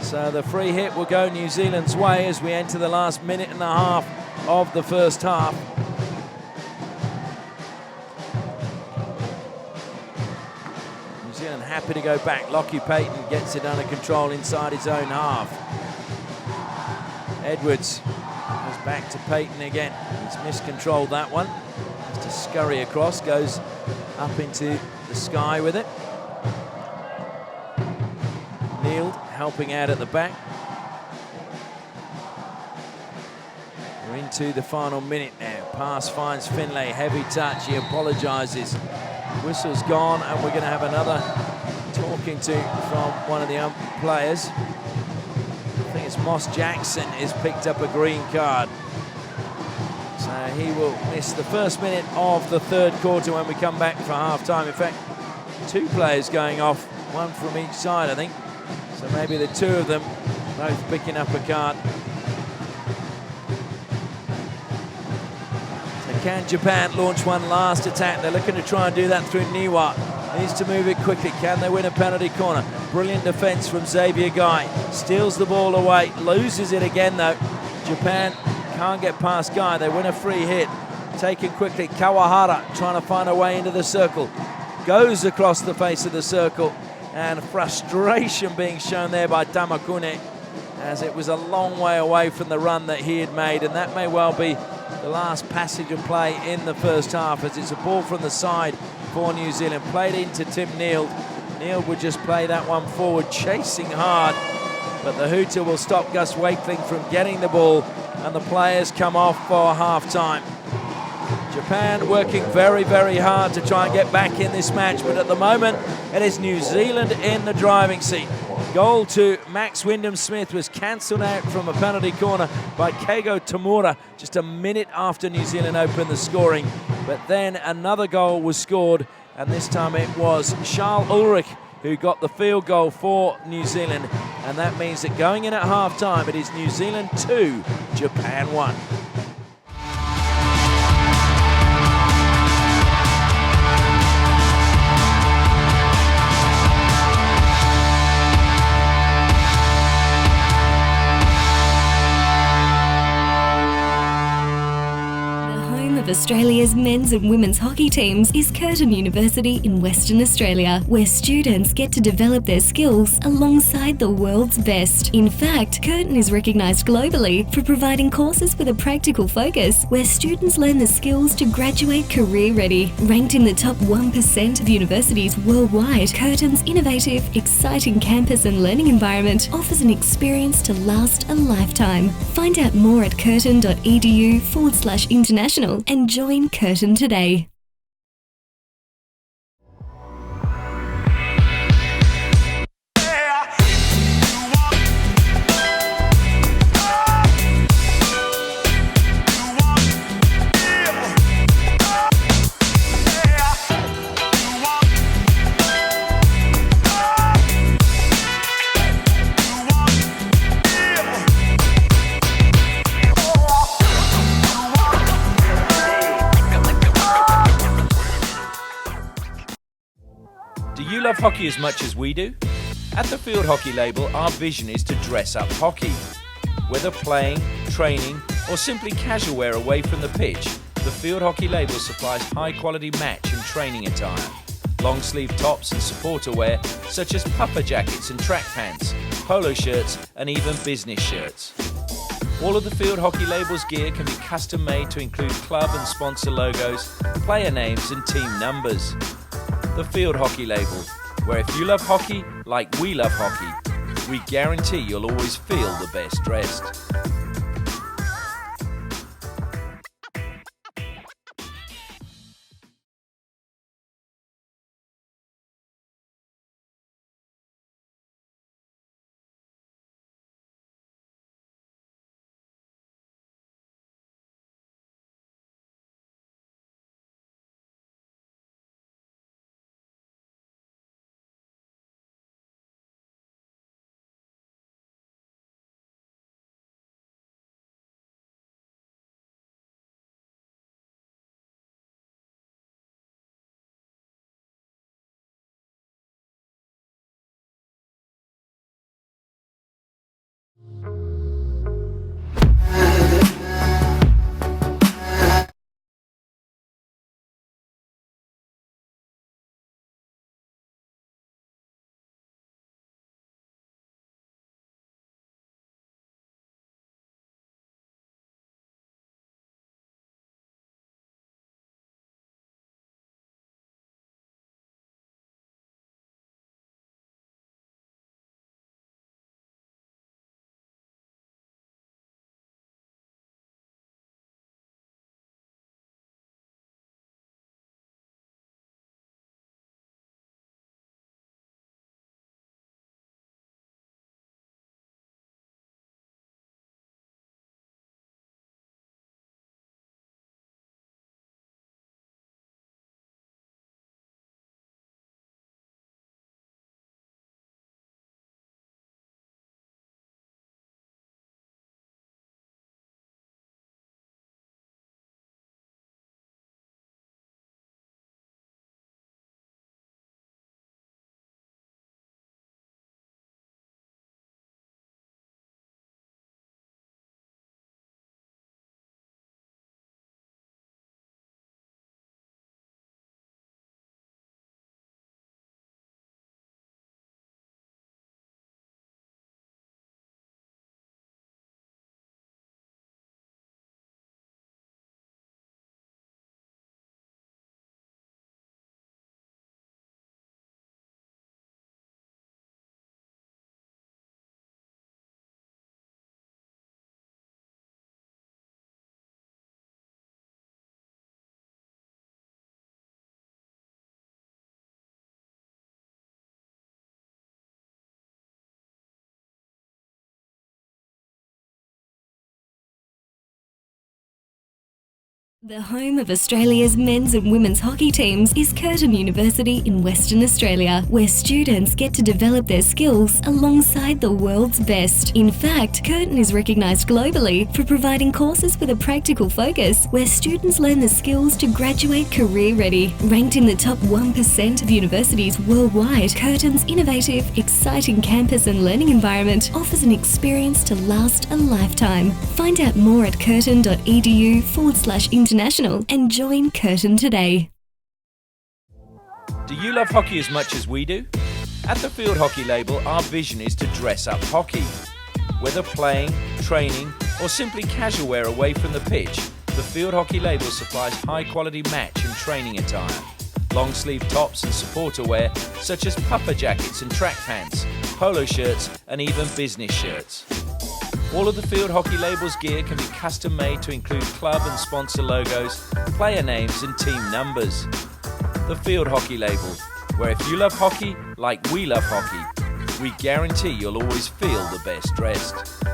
Speaker 2: So the free hit will go New Zealand's way as we enter the last minute and a half of the first half. New Zealand happy to go back. Lockie Payton gets it under control inside his own half. Edwards goes back to Payton again. He's miscontrolled that one. Has to scurry across, goes up into the sky with it. Nield helping out at the back. We're into the final minute now. Pass finds Finlay, heavy touch, he apologises. Whistle's gone, and we're going to have another talking to from one of the players. I think it's Moss Jackson has picked up a green card. So he will miss the first minute of the third quarter when we come back for half-time. In fact, two players going off, one from each side, I think. So maybe the two of them both picking up a card. So can Japan launch one last attack? They're looking to try and do that through Niwa. Needs to move it quickly. Can they win a penalty corner? Brilliant defense from Xavier Guy. Steals the ball away. Loses it again though. Japan can't get past Guy. They win a free hit. Taken quickly. Kawahara trying to find a way into the circle. Goes across the face of the circle. And frustration being shown there by Tamakune, as it was a long way away from the run that he had made, and that may well be the last passage of play in the first half, as it's a ball from the side for New Zealand, played into Tim Nield. Nield would just play that one forward, chasing hard, but the hooter will stop Gus Wakeling from getting the ball, and the players come off for half-time. Japan working very, very hard to try and get back in this match, but at the moment it is New Zealand in the driving seat. Goal to Max Wyndham-Smith was cancelled out from a penalty corner by Keigo Tomura just a minute after New Zealand opened the scoring. But then another goal was scored, and this time it was Charles Ulrich who got the field goal for New Zealand, and that means that going in at half-time it is New Zealand 2, Japan 1.
Speaker 1: The Australia's men's and women's hockey teams is Curtin University in Western Australia, where students get to develop their skills alongside the world's best. In fact, Curtin is recognised globally for providing courses with a practical focus, where students learn the skills to graduate career ready. Ranked in the top 1% of universities worldwide, Curtin's innovative, exciting campus and learning environment offers an experience to last a lifetime. Find out more at curtin.edu/international and join Curtin today.
Speaker 2: Do you love hockey as much as we do? At the Field Hockey label, our vision is to dress up hockey. Whether playing, training, or simply casual wear away from the pitch, the Field Hockey label supplies high-quality match and training attire. Long-sleeve tops and supporter wear, such as puffer jackets and track pants, polo shirts, and even business shirts. All of the Field Hockey label's gear can be custom-made to include club and sponsor logos, player names, and team numbers. The Field Hockey label, where if you love hockey like we love hockey, we guarantee you'll always feel the best dressed. The home of Australia's men's and women's hockey teams is Curtin University in Western Australia, where students get to develop their skills alongside the world's best. In fact, Curtin is recognised globally for providing courses with a practical focus, where students learn the skills to graduate career ready. Ranked in the top 1% of universities worldwide, Curtin's innovative, exciting campus and learning environment offers an experience to last a lifetime. Find out more at curtin.edu/international
Speaker 1: International and join Curtin today.
Speaker 2: Do you love hockey as much as we do? At the Field Hockey label, our vision is to dress up hockey. Whether playing, training, or simply casual wear away from the pitch, the Field Hockey label supplies high-quality match and training attire. Long-sleeve tops and supporter wear, such as puffer jackets and track pants, polo shirts, and even business shirts. All of the Field Hockey label's gear can be custom-made to include club and sponsor logos, player names, and team numbers. The Field Hockey label, where if you love hockey like we love hockey, we guarantee you'll always feel the best dressed.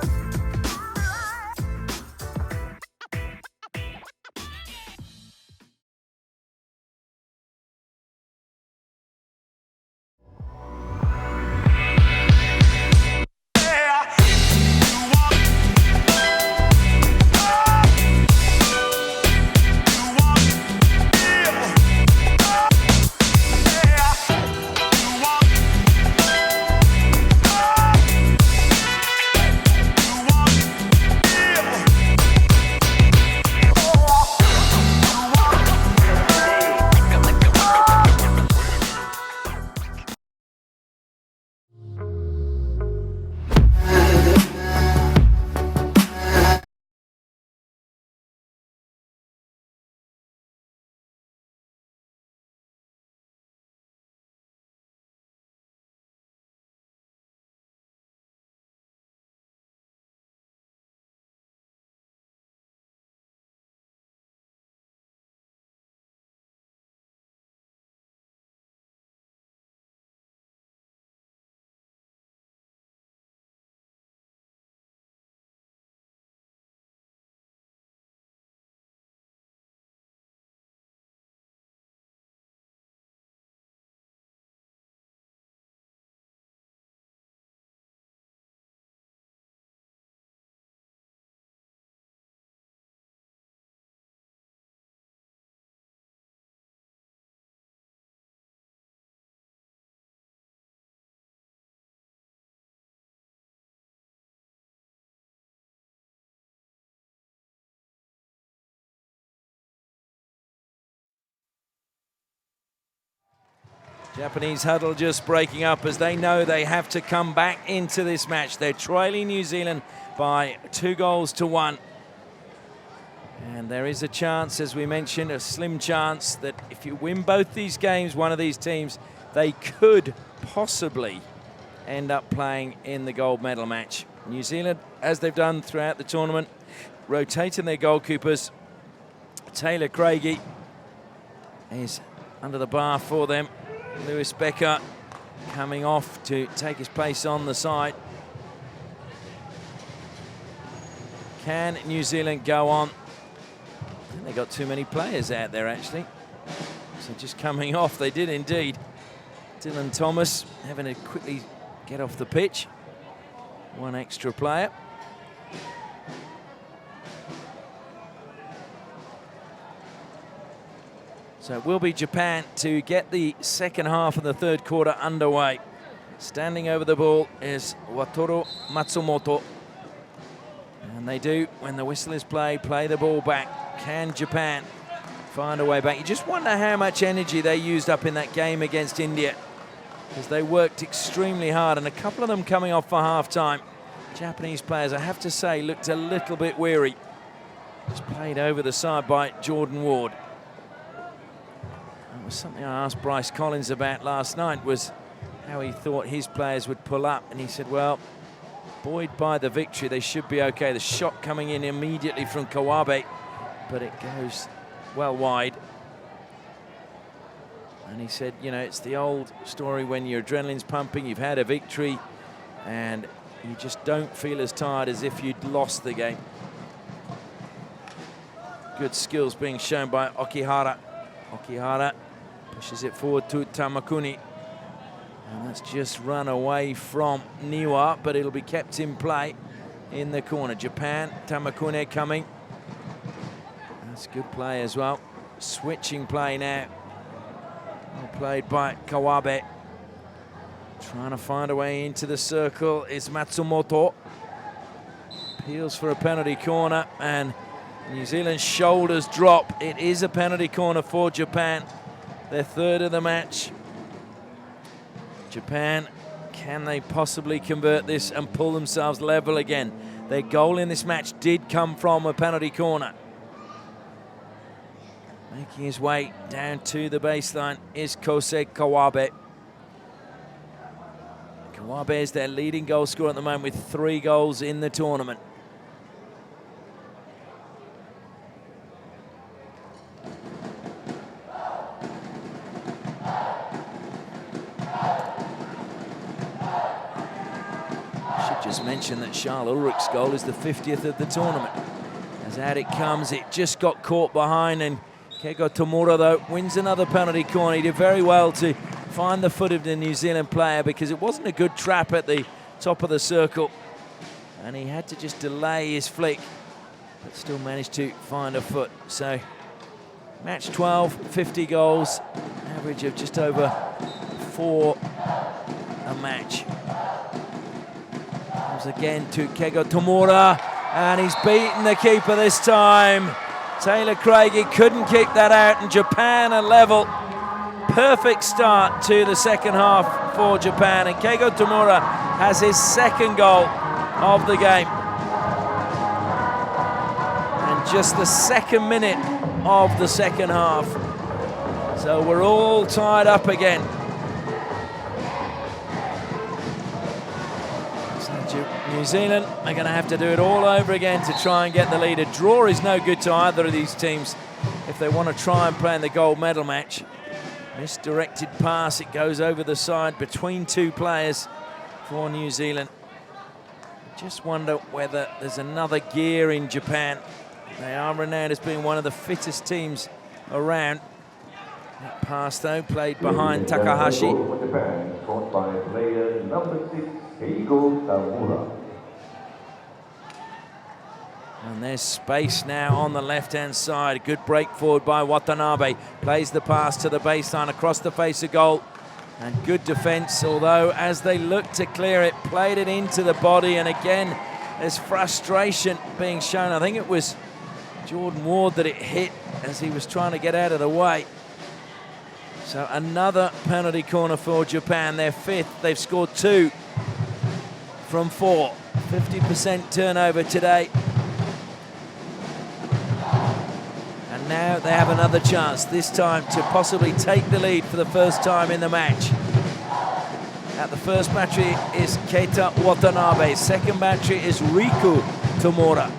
Speaker 2: Japanese huddle just breaking up as they know they have to come back into this match. They're trailing New Zealand by 2-1. And there is a chance, as we mentioned, a slim chance that if you win both these games, one of these teams, they could possibly end up playing in the gold medal match. New Zealand, as they've done throughout the tournament, rotating their goalkeepers. Taylor Craigie is under the bar for them. Lewis Becker coming off to take his place on the side. Can New Zealand go on? I think they got too many players out there, actually. So just coming off, they did indeed. Dylan Thomas having to quickly get off the pitch. One extra player. So it will be Japan to get the second half of the third quarter underway. Standing over the ball is Wataru Matsumoto. And they do, when the whistle is played, play the ball back. Can Japan find a way back? You just wonder how much energy they used up in that game against India, because they worked extremely hard, and a couple of them coming off for half-time. Japanese players, I have to say, looked a little bit weary. Just played over the side by Jordan Ward. That was something I asked Bryce Collins about last night, was how he thought his players would pull up, and he said, well, buoyed by the victory, they should be okay. The shot coming in immediately from Kawabe, but it goes well wide. And he said, you know, it's the old story when your adrenaline's pumping, you've had a victory, and you just don't feel as tired as if you'd lost the game. Good skills being shown by Okihara. Okihara pushes it forward to Tamakuni. And that's just run away from Niwa, but it'll be kept in play in the corner. Japan, Tamakune coming. That's good play as well. Switching play now. Well played by Kawabe. Trying to find a way into the circle is Matsumoto. Peels for a penalty corner, and New Zealand's shoulders drop. It is a penalty corner for Japan. Their third of the match. Japan, can they possibly convert this and pull themselves level again? Their goal in this match did come from a penalty corner. Making his way down to the baseline is Kosei Kawabe. Kawabe is their leading goal scorer at the moment with 3 goals in the tournament. Just mention that Charles Ulrich's goal is the 50th of the tournament. As out it comes, it just got caught behind, and Keigo Tomura, though, wins another penalty corner. He did very well to find the foot of the New Zealand player because it wasn't a good trap at the top of the circle, and he had to just delay his flick, but still managed to find a foot. So match 12, 50 goals, average of just over 4 a match. Again to Keigo Tomura, and he's beaten the keeper this time. Taylor Craigie couldn't kick that out, and Japan are level. Perfect start to the second half for Japan, and Keigo Tomura has his 2nd goal of the game. And just the 2nd minute of the second half. So we're all tied up again. New Zealand are going to have to do it all over again to try and get the lead. A draw is no good to either of these teams if they want to try and play in the gold medal match. Misdirected pass, it goes over the side between 2 players for New Zealand. Just wonder whether there's another gear in Japan. They are renowned as being one of the fittest teams around. That pass, though, played behind Takahashi.
Speaker 3: Japan, caught by player number 6, Keigo Tomura.
Speaker 2: And there's space now on the left-hand side. Good break forward by Watanabe. Plays the pass to the baseline across the face of goal. And good defence, although as they look to clear it, played it into the body. And again, there's frustration being shown. I think it was Jordan Ward that it hit as he was trying to get out of the way. So another penalty corner for Japan. Their 5th. They've scored 2 from 4. 50% turnover today. And now they have another chance, this time to possibly take the lead for the first time in the match. At the first battery is Keita Watanabe. Second battery is Riku Tomura.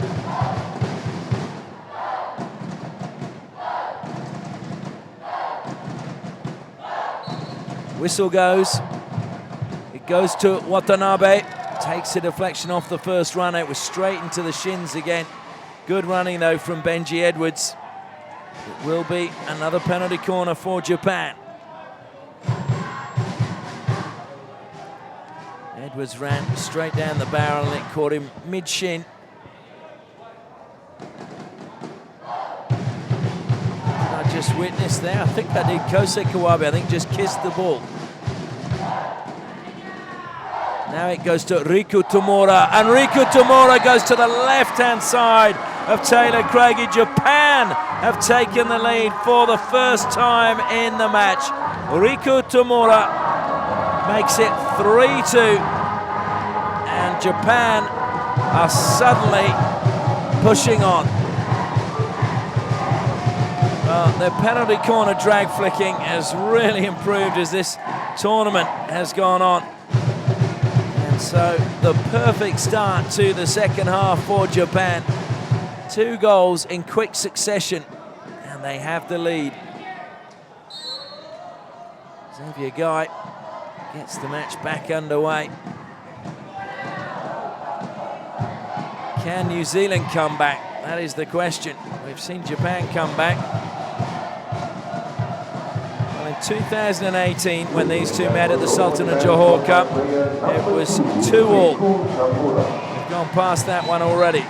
Speaker 2: Whistle goes. It goes to Watanabe. Takes a deflection off the first runner. It was straight into the shins again. Good running, though, from Benji Edwards. It will be another penalty corner for Japan. Edwards ran straight down the barrel and it caught him mid-shin. I just witnessed there, I think that did Kosei Kawabe, I think just kissed the ball. Now it goes to Riku Tomura, and Riku Tomura goes to the left-hand side of Taylor Craigie. Japan have taken the lead for the first time in the match. Riku Tomura makes it 3-2, and Japan are suddenly pushing on. Well, their penalty corner drag flicking has really improved as this tournament has gone on. And so the perfect start to the second half for Japan. 2 goals in quick succession, and they have the lead. Xavier Guy gets the match back underway. Can New Zealand come back? That is the question. We've seen Japan come back. Well, in 2018, when these two met at the Sultan of Johor Cup, it was 2-2. We've gone past that one already.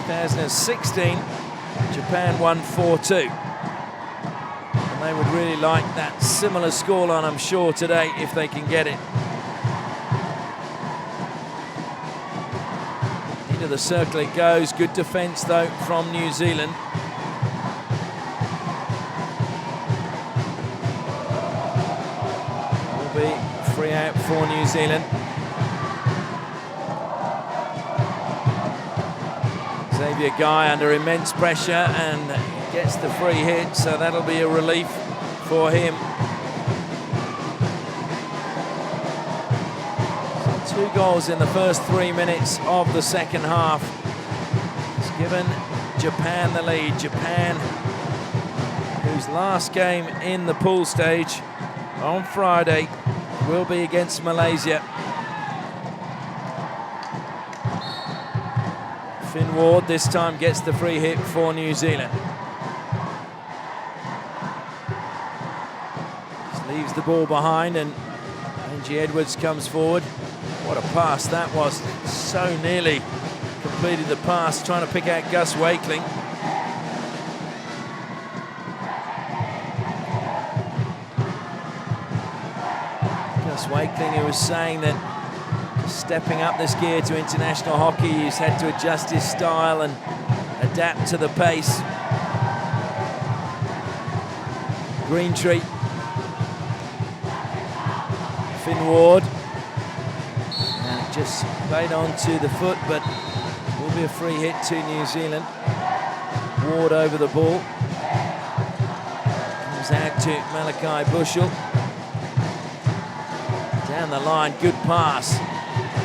Speaker 2: 2016, Japan won 4-2. And they would really like that similar scoreline, I'm sure, today, if they can get it. Into the circle it goes. Good defence, though, from New Zealand. Will be free out for New Zealand. Xavier Guy under immense pressure and gets the free hit, so that'll be a relief for him. So 2 goals in the first 3 minutes of the second half. It's given Japan the lead. Japan, whose last game in the pool stage on Friday will be against Malaysia. Finn Ward this time gets the free hit for New Zealand. Just leaves the ball behind and Angie Edwards comes forward. What a pass that was. So nearly completed the pass, trying to pick out Gus Wakeling. Gus Wakeling, who was saying that stepping up this gear to international hockey, he's had to adjust his style and adapt to the pace. Greentree. Finn Ward. And it just played onto the foot, but will be a free hit to New Zealand. Ward over the ball. Comes out to Malachi Bushell. Down the line, good pass.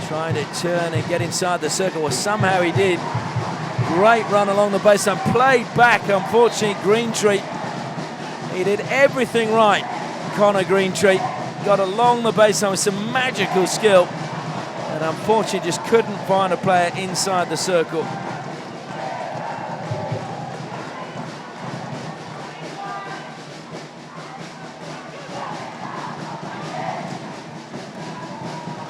Speaker 2: Trying to turn and get inside the circle. Well, somehow he did. Great run along the baseline. Played back, unfortunately, Greentree. He did everything right. Connor Greentree got along the baseline with some magical skill. And unfortunately just couldn't find a player inside the circle.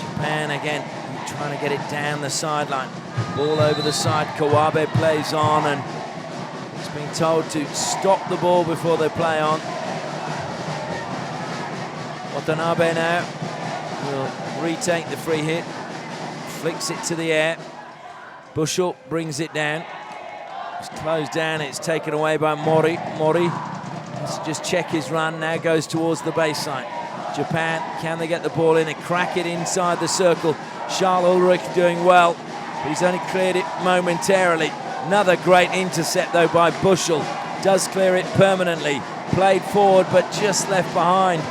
Speaker 2: Japan again. Trying to get it down the sideline. Ball over the side. Kawabe plays on and he's been told to stop the ball before they play on. Watanabe now will retake the free hit. Flicks it to the air. Bushell brings it down. It's closed down. It's taken away by Mori. Mori has to just check his run. Now goes towards the baseline. Japan, can they get the ball in and crack it inside the circle? Charles Ulrich doing well, but he's only cleared it momentarily. Another great intercept, though, by Bushell. Does clear it permanently. Played forward, but just left behind.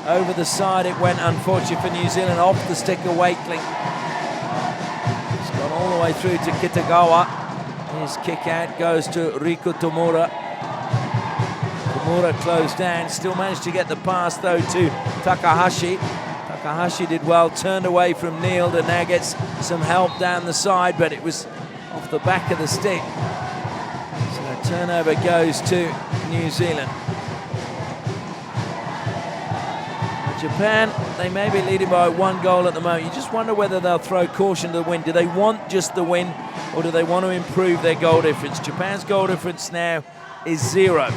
Speaker 2: Over the side it went, unfortunately for New Zealand, off the stick of Wakeling. It's gone all the way through to Kitagawa. His kick out goes to Riku Tomura. Tomura closed down, still managed to get the pass, though, to Takahashi. Takahashi did well, turned away from Neil and now gets some help down the side, but it was off the back of the stick. So turnover goes to New Zealand. Japan, they may be leading by 1 goal at the moment. You just wonder whether they'll throw caution to the wind. Do they want just the win, or do they want to improve their goal difference? Japan's goal difference now is 0.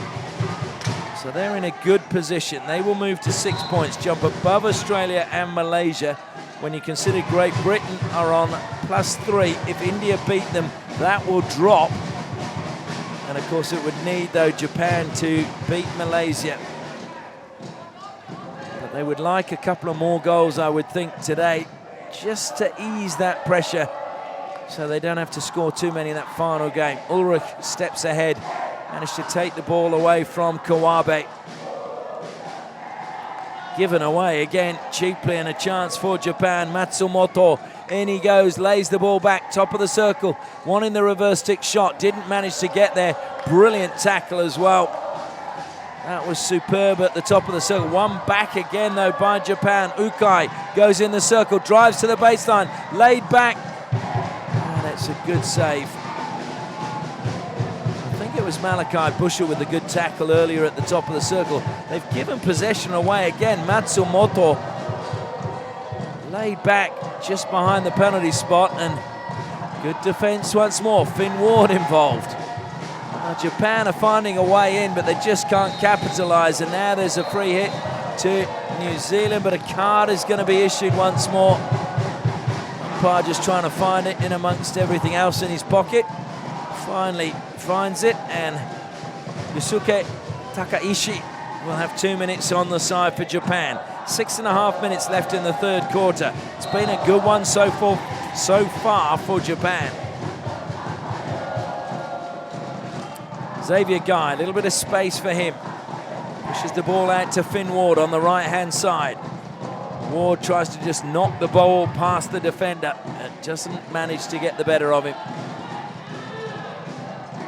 Speaker 2: So they're in a good position. They will move to 6 points, jump above Australia and Malaysia. When you consider Great Britain are on +3, if India beat them, that will drop. And of course it would need, though, Japan to beat Malaysia. But they would like a couple of more goals, I would think, today, just to ease that pressure so they don't have to score too many in that final game. Ulrich steps ahead. Managed to take the ball away from Kawabe. Given away again cheaply, and a chance for Japan. Matsumoto, in he goes, lays the ball back, top of the circle. One in the reverse stick shot, didn't manage to get there. Brilliant tackle as well. That was superb at the top of the circle. One back again, though, by Japan. Ukai goes in the circle, drives to the baseline, laid back. And it's a good save. It was Malachi Bushell with a good tackle earlier at the top of the circle. They've given possession away again. Matsumoto laid back just behind the penalty spot, and good defence once more. Finn Ward involved. Now, Japan are finding a way in, but they just can't capitalise, and now there's a free hit to New Zealand, but a card is going to be issued once more. umpire just trying to find it in amongst everything else in his pocket. Finally finds it, and Yusuke Takaishi will have 2 minutes on the side for Japan. 6.5 minutes left in the third quarter. It's been a good one so far for Japan. Xavier Guy, a little bit of space for him. Pushes the ball out to Finn Ward on the right-hand side. Ward tries to just knock the ball past the defender and doesn't manage to get the better of him.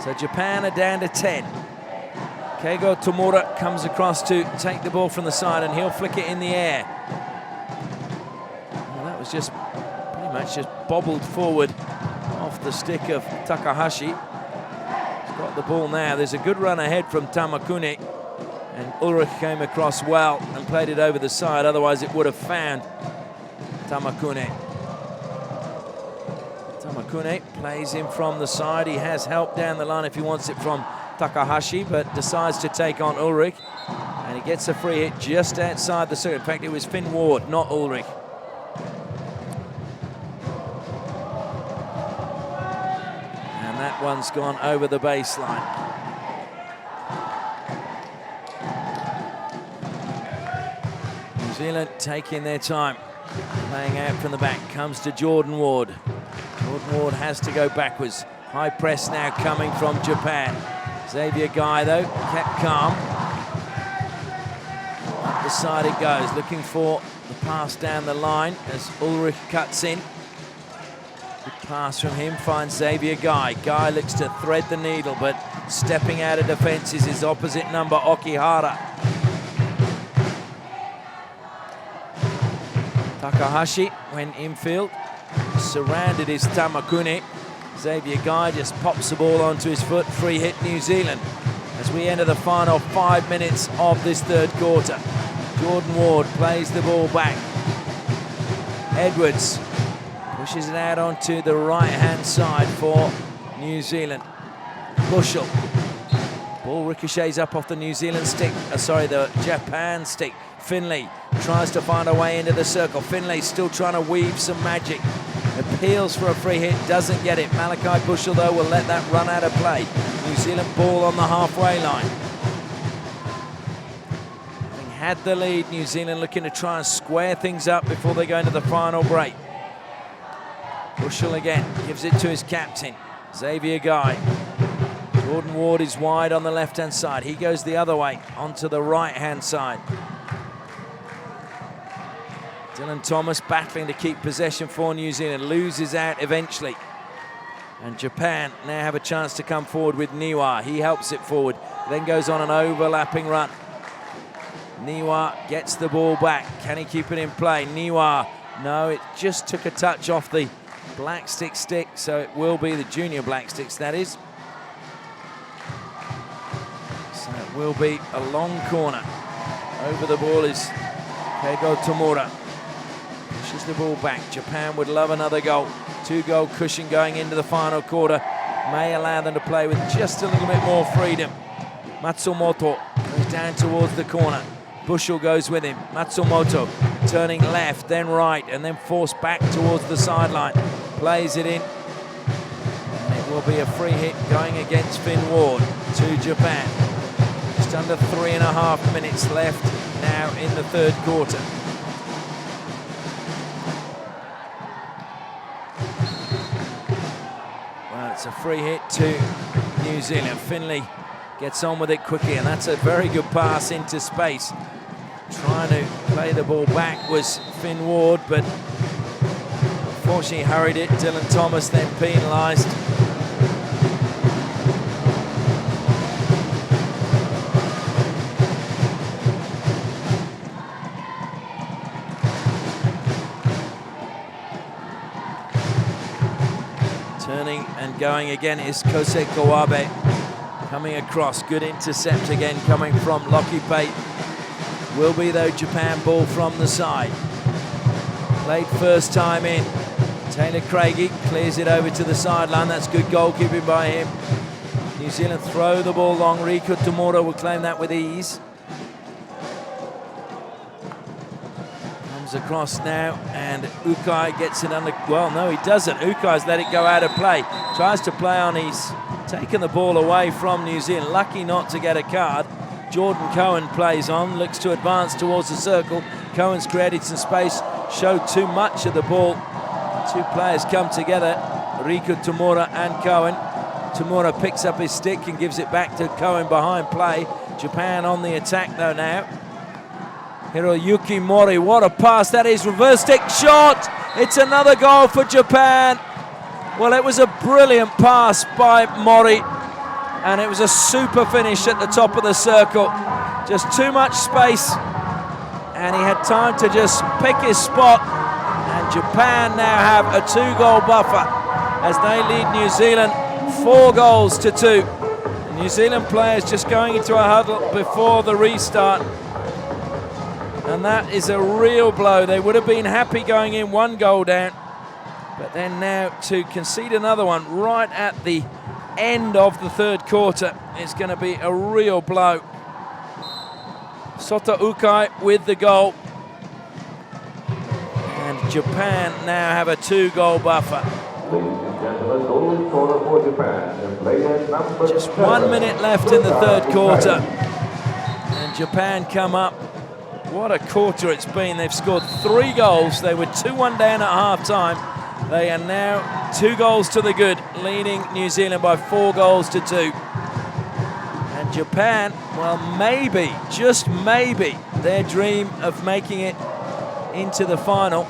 Speaker 2: So Japan are down to 10. Keigo Tomura comes across to take the ball from the side, and he'll flick it in the air. Well, that was just pretty much just bobbled forward off the stick of Takahashi. He's got the ball now. There's a good run ahead from Tamakune, and Ulrich came across well and played it over the side. Otherwise, it would have found Tamakune. Tamakune plays him from the side. He has help down the line if he wants it from Takahashi, but decides to take on Ulrich, and he gets a free hit just outside the circle. In fact, it was Finn Ward, not Ulrich. And that one's gone over the baseline. New Zealand taking their time, playing out from the back, comes to Jordan Ward. Jordan Ward has to go backwards. High press now coming from Japan. Xavier Guy, though, kept calm. Up the side it goes, looking for the pass down the line as Ulrich cuts in. Good pass from him, finds Xavier Guy. Guy looks to thread the needle, but stepping out of defense is his opposite number, Okihara. Takahashi went infield, surrounded his Tamakune. Xavier Guy just pops the ball onto his foot. Free hit New Zealand as we enter the final 5 minutes of this third quarter. Jordan Ward plays the ball back. Edwards pushes it out onto the right-hand side for New Zealand. Bushell. Ball ricochets up off the New Zealand stick. The Japan stick. Finlay tries to find a way into the circle. Finlay still trying to weave some magic. Appeals for a free hit, doesn't get it. Malachi Bushell, though, will let that run out of play. New Zealand ball on the halfway line. Having had the lead, New Zealand looking to try and square things up before they go into the final break. Bushell again, gives it to his captain, Xavier Guy. Jordan Ward is wide on the left-hand side. He goes the other way, onto the right-hand side. Dylan Thomas battling to keep possession for New Zealand, loses out eventually. And Japan now have a chance to come forward with Niwa. He helps it forward, then goes on an overlapping run. Niwa gets the ball back. Can he keep it in play? Niwa, no, it just took a touch off the black stick, so it will be the junior black sticks, that is. So it will be a long corner. Over the ball is Keigo Tomura. Pushes the ball back. Japan would love another goal. 2-goal cushion going into the final quarter. May allow them to play with just a little bit more freedom. Matsumoto goes down towards the corner. Bushell goes with him. Matsumoto turning left, then right, and then forced back towards the sideline. Plays it in. And it will be a free hit going against Finn Ward to Japan. Just under 3.5 minutes left now in the third quarter. Well, it's a free hit to New Zealand. Finlay gets on with it quickly, and that's a very good pass into space. Trying to play the ball back was Finn Ward, but unfortunately hurried it. Dylan Thomas then penalised. Turning and going again is Kosei Kawabe. Coming across, good intercept again coming from Lockie Pate. Will be, though, Japan ball from the side. Played first time in. Taylor Craigie clears it over to the sideline. That's good goalkeeping by him. New Zealand throw the ball long. Riku Tomura will claim that with ease. Comes across now, and Ukai gets it under. Well, no, he doesn't. Ukai's let it go out of play. Tries to play on. He's taken the ball away from New Zealand. Lucky not to get a card. Jordan Cohen plays on, looks to advance towards the circle. Cohen's created some space, showed too much of the ball. Two players come together, Riku Tamura and Cohen. Tamura picks up his stick and gives it back to Cohen behind play. Japan on the attack though now. Hiroyuki Mori, what a pass that is, reverse stick shot! It's another goal for Japan. Well, it was a brilliant pass by Mori, and it was a super finish at the top of the circle. Just too much space, and he had time to just pick his spot, and Japan now have a 2-goal buffer as they lead New Zealand 4-2. The New Zealand players just going into a huddle before the restart. And that is a real blow. They would have been happy going in 1 goal down, but then now to concede another one right at the end of the 3rd quarter is going to be a real blow. Sota Ukai with the goal, and Japan now have a 2-goal buffer. Just 1 minute left in the 3rd quarter, and Japan come up. What a quarter it's been. They've scored 3 goals. They were 2-1 down at half-time. They are now 2 goals to the good, leading New Zealand by 4-2. And Japan, well, maybe, just maybe, their dream of making it into the final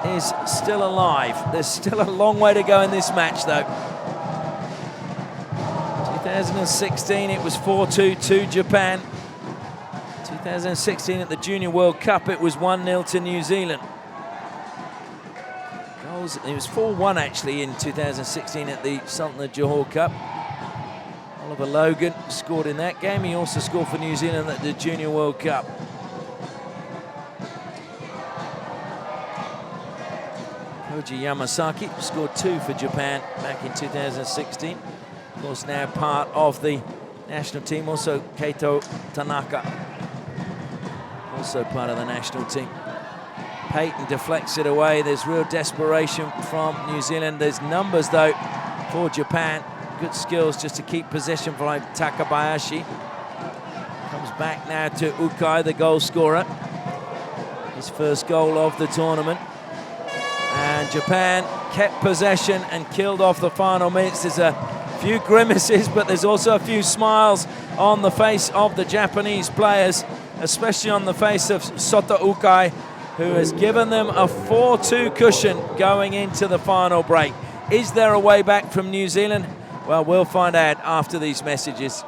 Speaker 2: is still alive. There's still a long way to go in this match, though. 2016, it was 4-2 to Japan. 2016 at the Junior World Cup, it was 1-0 to New Zealand. Goals, it was 4-1 actually in 2016 at the Sultan of Johor Cup. Oliver Logan scored in that game. He also scored for New Zealand at the Junior World Cup. Koji Yamasaki scored 2 for Japan back in 2016. Of course, now part of the national team. Also Keito Tanaka, also part of the national team. Payton deflects it away. There's real desperation from New Zealand. There's numbers, though, for Japan. Good skills just to keep possession for Takabayashi. Comes back now to Ukai, the goal scorer. His 1st goal of the tournament. And Japan kept possession and killed off the final minutes. There's a few grimaces, but there's also a few smiles on the face of the Japanese players, especially on the face of Sota Ukai, who has given them a 4-2 cushion going into the final break. Is there a way back from New Zealand? Well, we'll find out after these messages.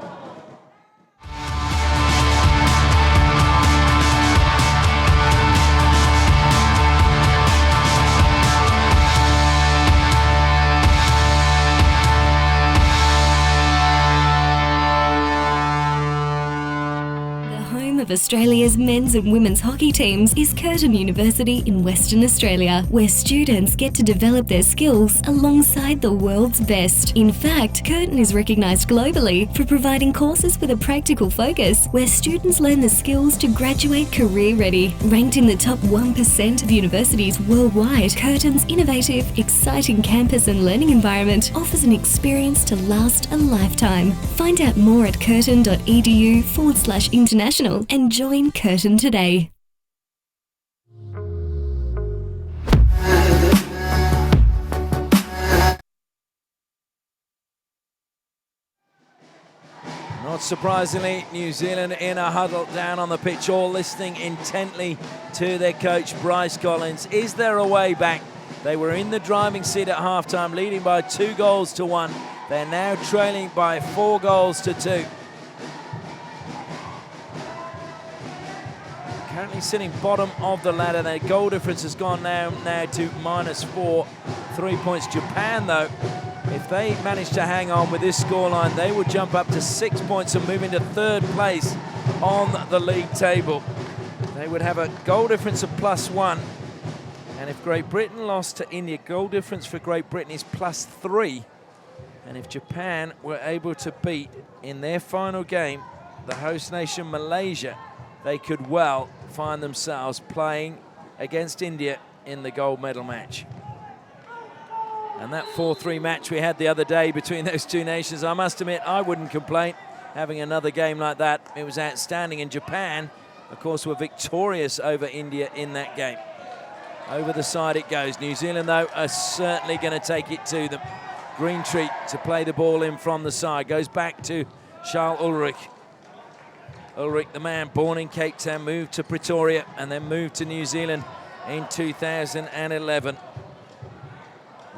Speaker 1: Of Australia's men's and women's hockey teams is Curtin University in Western Australia, where students get to develop their skills alongside the world's best. In fact, Curtin is recognised globally for providing courses with a practical focus, where students learn the skills to graduate career ready. Ranked in the top 1% of universities worldwide, Curtin's innovative, exciting campus and learning environment offers an experience to last a lifetime. Find out more at curtin.edu/international and join Curtin today.
Speaker 2: Not surprisingly, New Zealand in a huddle down on the pitch, all listening intently to their coach, Bryce Collins. Is there a way back? They were in the driving seat at halftime, leading by 2-1. They're now trailing by 4-2. Currently sitting bottom of the ladder. Their goal difference has gone now to -4. 3 points. Japan, though, if they manage to hang on with this scoreline, they will jump up to 6 points and move into 3rd place on the league table. They would have a goal difference of +1. And if Great Britain lost to India, goal difference for Great Britain is +3. And if Japan were able to beat in their final game the host nation Malaysia, they could well find themselves playing against India in the gold medal match. And that 4-3 match we had the other day between those two nations, I must admit, I wouldn't complain having another game like that. It was outstanding. And Japan, of course, were victorious over India in that game. Over the side it goes. New Zealand, though, are certainly going to take it to them. Greentree to play the ball in from the side. Goes back to Charles Ulrich. Ulrich, the man born in Cape Town, moved to Pretoria and then moved to New Zealand in 2011.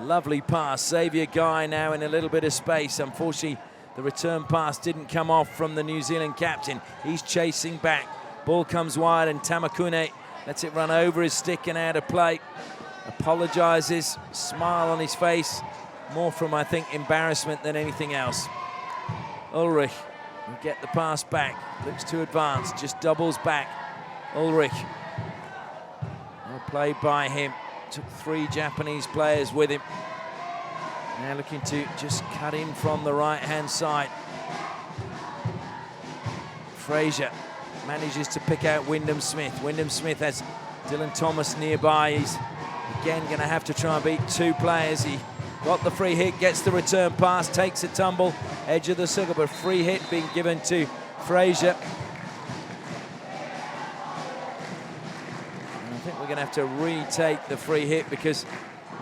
Speaker 2: Lovely pass. Xavier Guy now in a little bit of space. Unfortunately, the return pass didn't come off from the New Zealand captain. He's chasing back. Ball comes wide and Tamakune lets it run over his stick and out of play. Apologises, smile on his face. More from, I think, embarrassment than anything else. Ulrich will get the pass back. Looks to advance, just doubles back. Ulrich. Well played by him. Took 3 Japanese players with him. Now looking to just cut in from the right-hand side. Fraser manages to pick out Wyndham Smith. Wyndham Smith has Dylan Thomas nearby. He's again going to have to try and beat 2 players. He got the free hit, gets the return pass, takes a tumble, edge of the circle, but free hit being given to Fraser. And I think we're going to have to retake the free hit because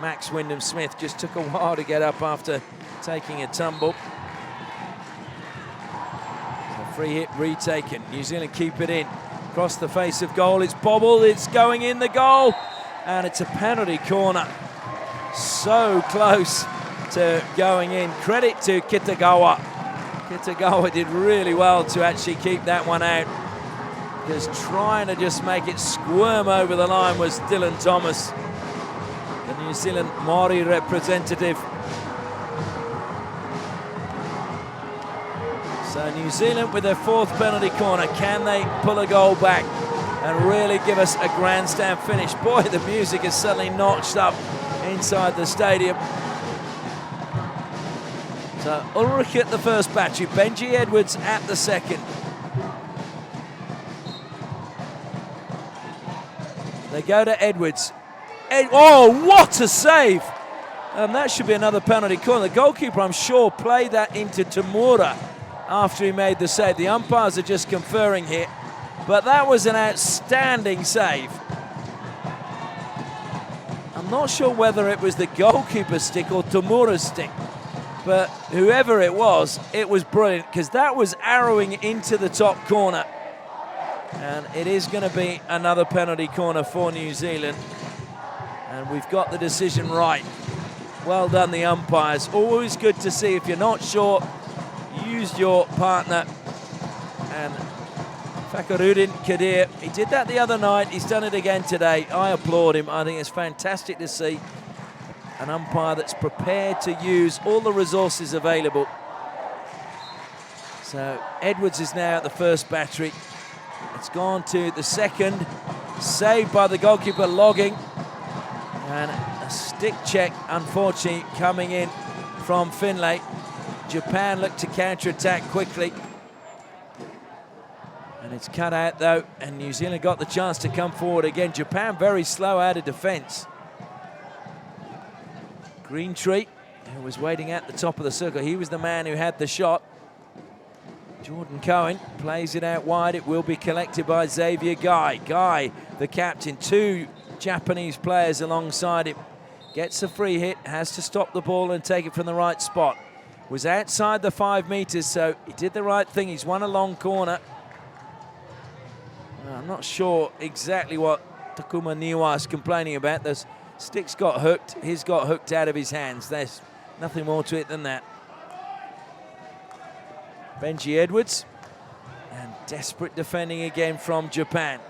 Speaker 2: Max Wyndham Smith just took a while to get up after taking a tumble. So free hit retaken. New Zealand keep it in. Across the face of goal, it's bobbled, it's going in the goal, and it's a penalty corner. So close to going in. Credit to Kitagawa. Kitagawa did really well to actually keep that one out, because trying to just make it squirm over the line was Dylan Thomas, the New Zealand Māori representative. So New Zealand with their 4th penalty corner. Can they pull a goal back and really give us a grandstand finish? Boy, the music is suddenly notched up inside the stadium. So Ulrich at the first battery, Benji Edwards at the second. They go to Edwards. Oh, what a save! And that should be another penalty corner. The goalkeeper, I'm sure, played that into Tamura after he made the save. The umpires are just conferring here, but that was an outstanding save. I'm not sure whether it was the goalkeeper's stick or Tamura's stick, but whoever it was brilliant, because that was arrowing into the top corner. And it is going to be another penalty corner for New Zealand. And we've got the decision right. Well done, the umpires. Always good to see. If you're not sure, use your partner. And Fakhruddin Kadir, he did that the other night. He's done it again today. I applaud him. I think it's fantastic to see an umpire that's prepared to use all the resources available. So Edwards is now at the first battery. It's gone to the second. Saved by the goalkeeper, Logging. And a stick check, unfortunately, coming in from Finlay. Japan looked to counter-attack quickly. And it's cut out, though, and New Zealand got the chance to come forward again. Japan very slow out of defence. Greentree, who was waiting at the top of the circle, he was the man who had the shot. Jordan Cohen plays it out wide. It will be collected by Xavier Guy. Guy, the captain, 2 Japanese players alongside him. Gets a free hit, has to stop the ball and take it from the right spot. Was outside the 5 meters, so he did the right thing. He's won a long corner. I'm not sure exactly what Takuma Niwa is complaining about. The stick's got hooked. His got hooked out of his hands. There's nothing more to it than that. Benji Edwards, and desperate defending again from Japan.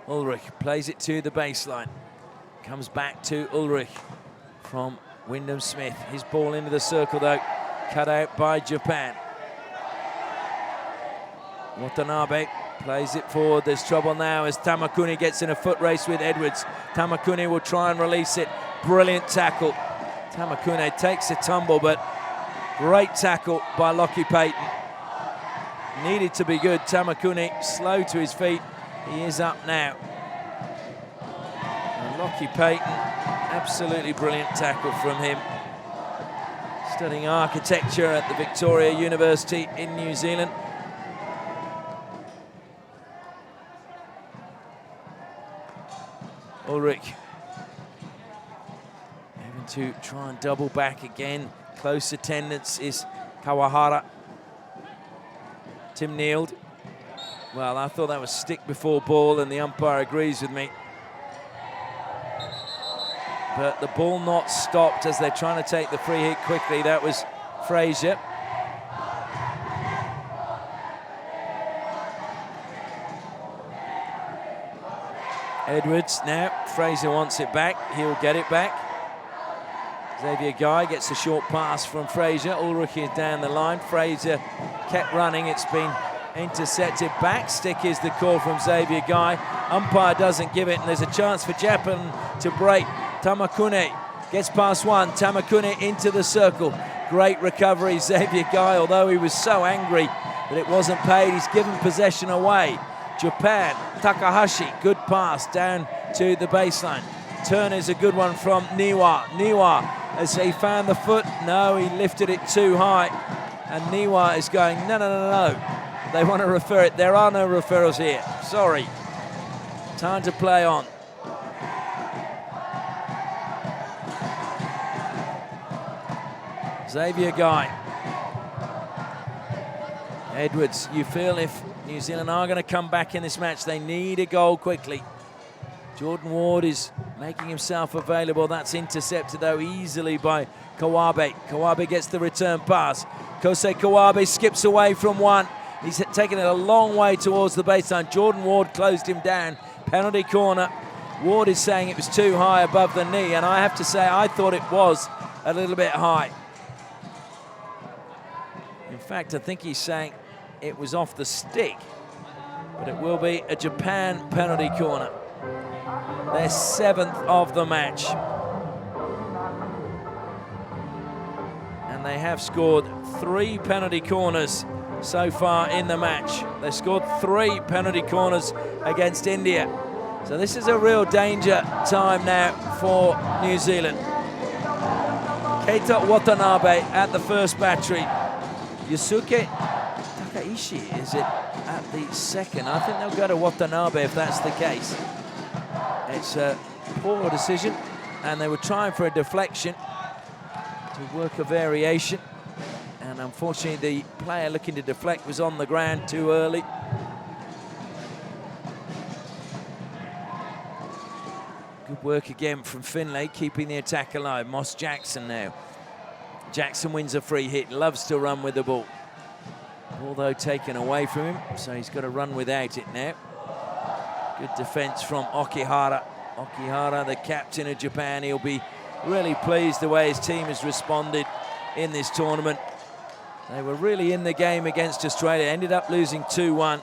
Speaker 2: Ulrich plays it to the baseline. Comes back to Ulrich from Wyndham Smith. His ball into the circle, though, cut out by Japan. Watanabe plays it forward. There's trouble now as Tamakune gets in a foot race with Edwards. Tamakune will try and release it. Brilliant tackle. Tamakune takes a tumble, but great tackle by Lockie Payton. needed to be good. Tamakuni slow to his feet. He is up now. And Lockie Payton, absolutely brilliant tackle from him. Studying architecture at the Victoria University in New Zealand. Ulrich having to try and double back again. Close attendance is Kawahara. Tim kneeled. Well, I thought that was stick before ball, and the umpire agrees with me. But the ball not stopped as they're trying to take the free hit quickly. That was Fraser. Edwards now. Fraser wants it back. He'll get it back. Xavier Guy gets a short pass from Fraser. Ulrich is down the line. Fraser kept running. It's been intercepted. Back stick is the call from Xavier Guy. Umpire doesn't give it, and there's a chance for Japan to break. Tamakune gets past one. Tamakune into the circle. Great recovery, Xavier Guy, although he was so angry that it wasn't paid. He's given possession away. Japan, Takahashi, good pass down to the baseline. Turn is a good one from Niwa. Niwa, as he found the foot, no, he lifted it too high. And Niwa is going, no, no, no, no. They want to refer it. There are no referrals here. Sorry. Time to play on. Xavier Guy. Edwards, you feel if New Zealand are going to come back in this match, they need a goal quickly. Jordan Ward is making himself available. That's intercepted, though, easily by Kawabe. Kawabe gets the return pass. Kosei Kawabe skips away from one. He's taken it a long way towards the baseline. Jordan Ward closed him down. Penalty corner. Ward is saying it was too high above the knee, and I have to say I thought it was a little bit high. In fact, I think he's saying it was off the stick, but it will be a Japan penalty corner. Their 7th of the match. And they have scored 3 penalty corners so far in the match. They scored 3 penalty corners against India. So this is a real danger time now for New Zealand. Keita Watanabe at the first battery. Yusuke Takaishi is it at the second. I think they'll go to Watanabe if that's the case. It's a poor decision, and they were trying for a deflection to work a variation. And unfortunately, the player looking to deflect was on the ground too early. Good work again from Finlay, keeping the attack alive. Moss Jackson now. Jackson wins a free hit, loves to run with the ball. Although taken away from him, so he's got to run without it now. Good defense from Okihara. Okihara, the captain of Japan, he'll be really pleased the way his team has responded in this tournament. They were really in the game against Australia, ended up losing 2-1.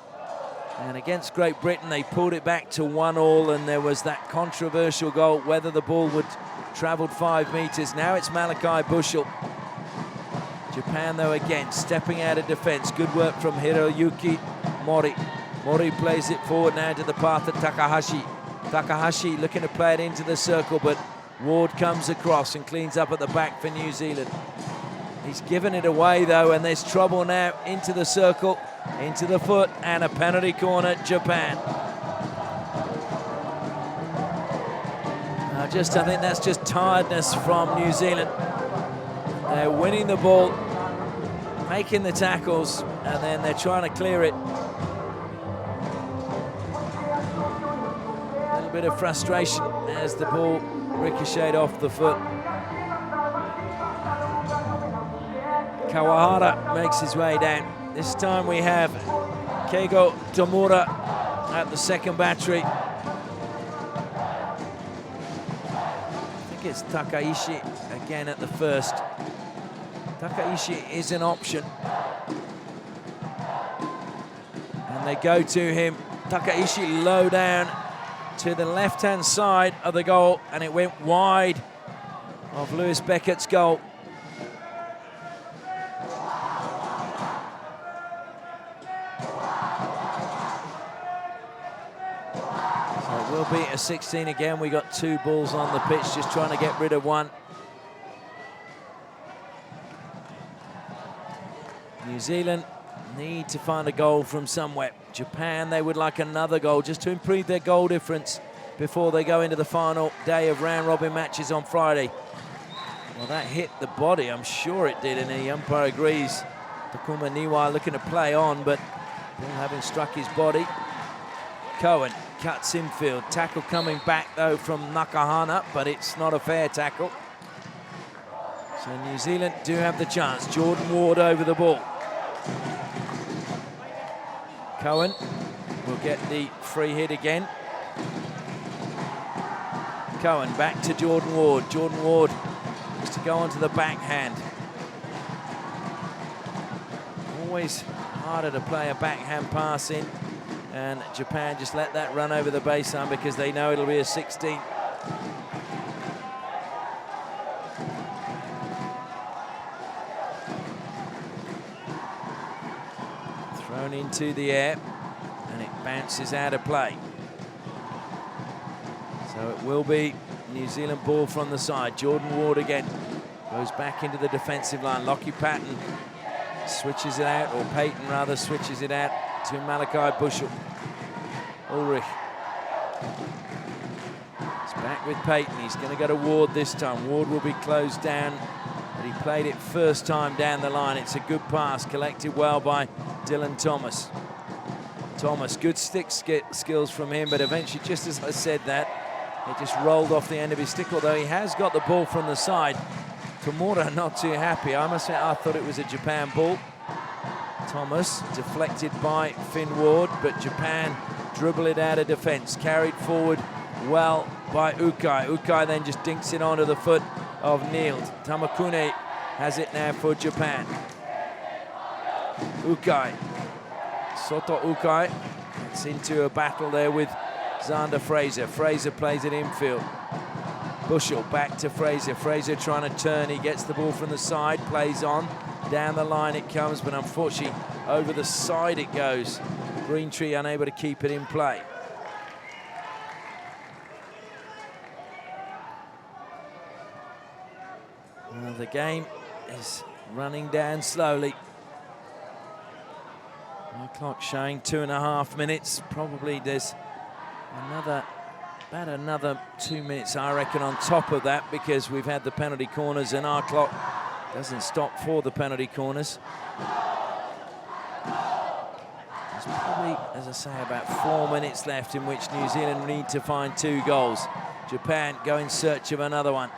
Speaker 2: And against Great Britain, they pulled it back to 1-1, and there was that controversial goal, whether the ball would traveled 5 meters. Now it's Malachi Bushell. Japan, though, again, stepping out of defense. Good work from Hiroyuki Mori. Mori plays it forward now to the path of Takahashi. Takahashi looking to play it into the circle, but Ward comes across and cleans up at the back for New Zealand. He's given it away, though, and there's trouble now into the circle, into the foot, and a penalty corner, Japan. I think that's just tiredness from New Zealand. They're winning the ball, making the tackles, and then they're trying to clear it. A little bit of frustration as the ball ricocheted off the foot. Kawahara makes his way down. This time we have Keigo Tomura at the second battery. I think it's Takaishi again at the first. Takaishi is an option. And they go to him. Takaishi low down to the left-hand side of the goal, and it went wide of Lewis Beckett's goal. So it will be a 16 again. We got 2 balls on the pitch, just trying to get rid of one. New Zealand need to find a goal from somewhere. Japan, they would like another goal just to improve their goal difference before they go into the final day of round-robin matches on Friday. Well, that hit the body, I'm sure it did, and the umpire agrees. Takuma Niwa looking to play on, but ball having struck his body. Cohen cuts infield. Tackle coming back, though, from Nakahana, but it's not a fair tackle. So New Zealand do have the chance. Jordan Ward over the ball. Cohen will get the free hit again. Cohen back to Jordan Ward. Jordan Ward looks to go onto the backhand. Always harder to play a backhand pass in, and Japan just let that run over the baseline because they know it'll be a 16. Thrown into the air, and it bounces out of play. So it will be New Zealand ball from the side. Jordan Ward again goes back into the defensive line. Lockie Patton switches it out, or Payton rather switches it out to Malachi Bushell. Ulrich. It's back with Payton. He's going to go to Ward this time. Ward will be closed down, but he played it first time down the line. It's a good pass, collected well by Dylan Thomas. Thomas, good stick skills from him, but eventually, just as I said that, it just rolled off the end of his stick, although he has got the ball from the side. Tomura not too happy. I must say, I thought it was a Japan ball. Thomas deflected by Finn Ward, but Japan dribble it out of defense. Carried forward well by Ukai. Ukai then just dinks it onto the foot of Nield. Tamakune has it now for Japan. Ukai. Soto Ukai. It's into a battle there with Xander Fraser. Fraser plays it infield. Bushell back to Fraser. Fraser trying to turn. He gets the ball from the side, plays on. Down the line it comes, but unfortunately over the side it goes. Greentree unable to keep it in play. Well, the game is running down slowly. My clock showing 2.5 minutes. Probably there's about another 2 minutes, I reckon, on top of that, because we've had the penalty corners and our clock doesn't stop for the penalty corners. There's probably, as I say, about 4 minutes left in which New Zealand need to find 2 goals. Japan go in search of another one.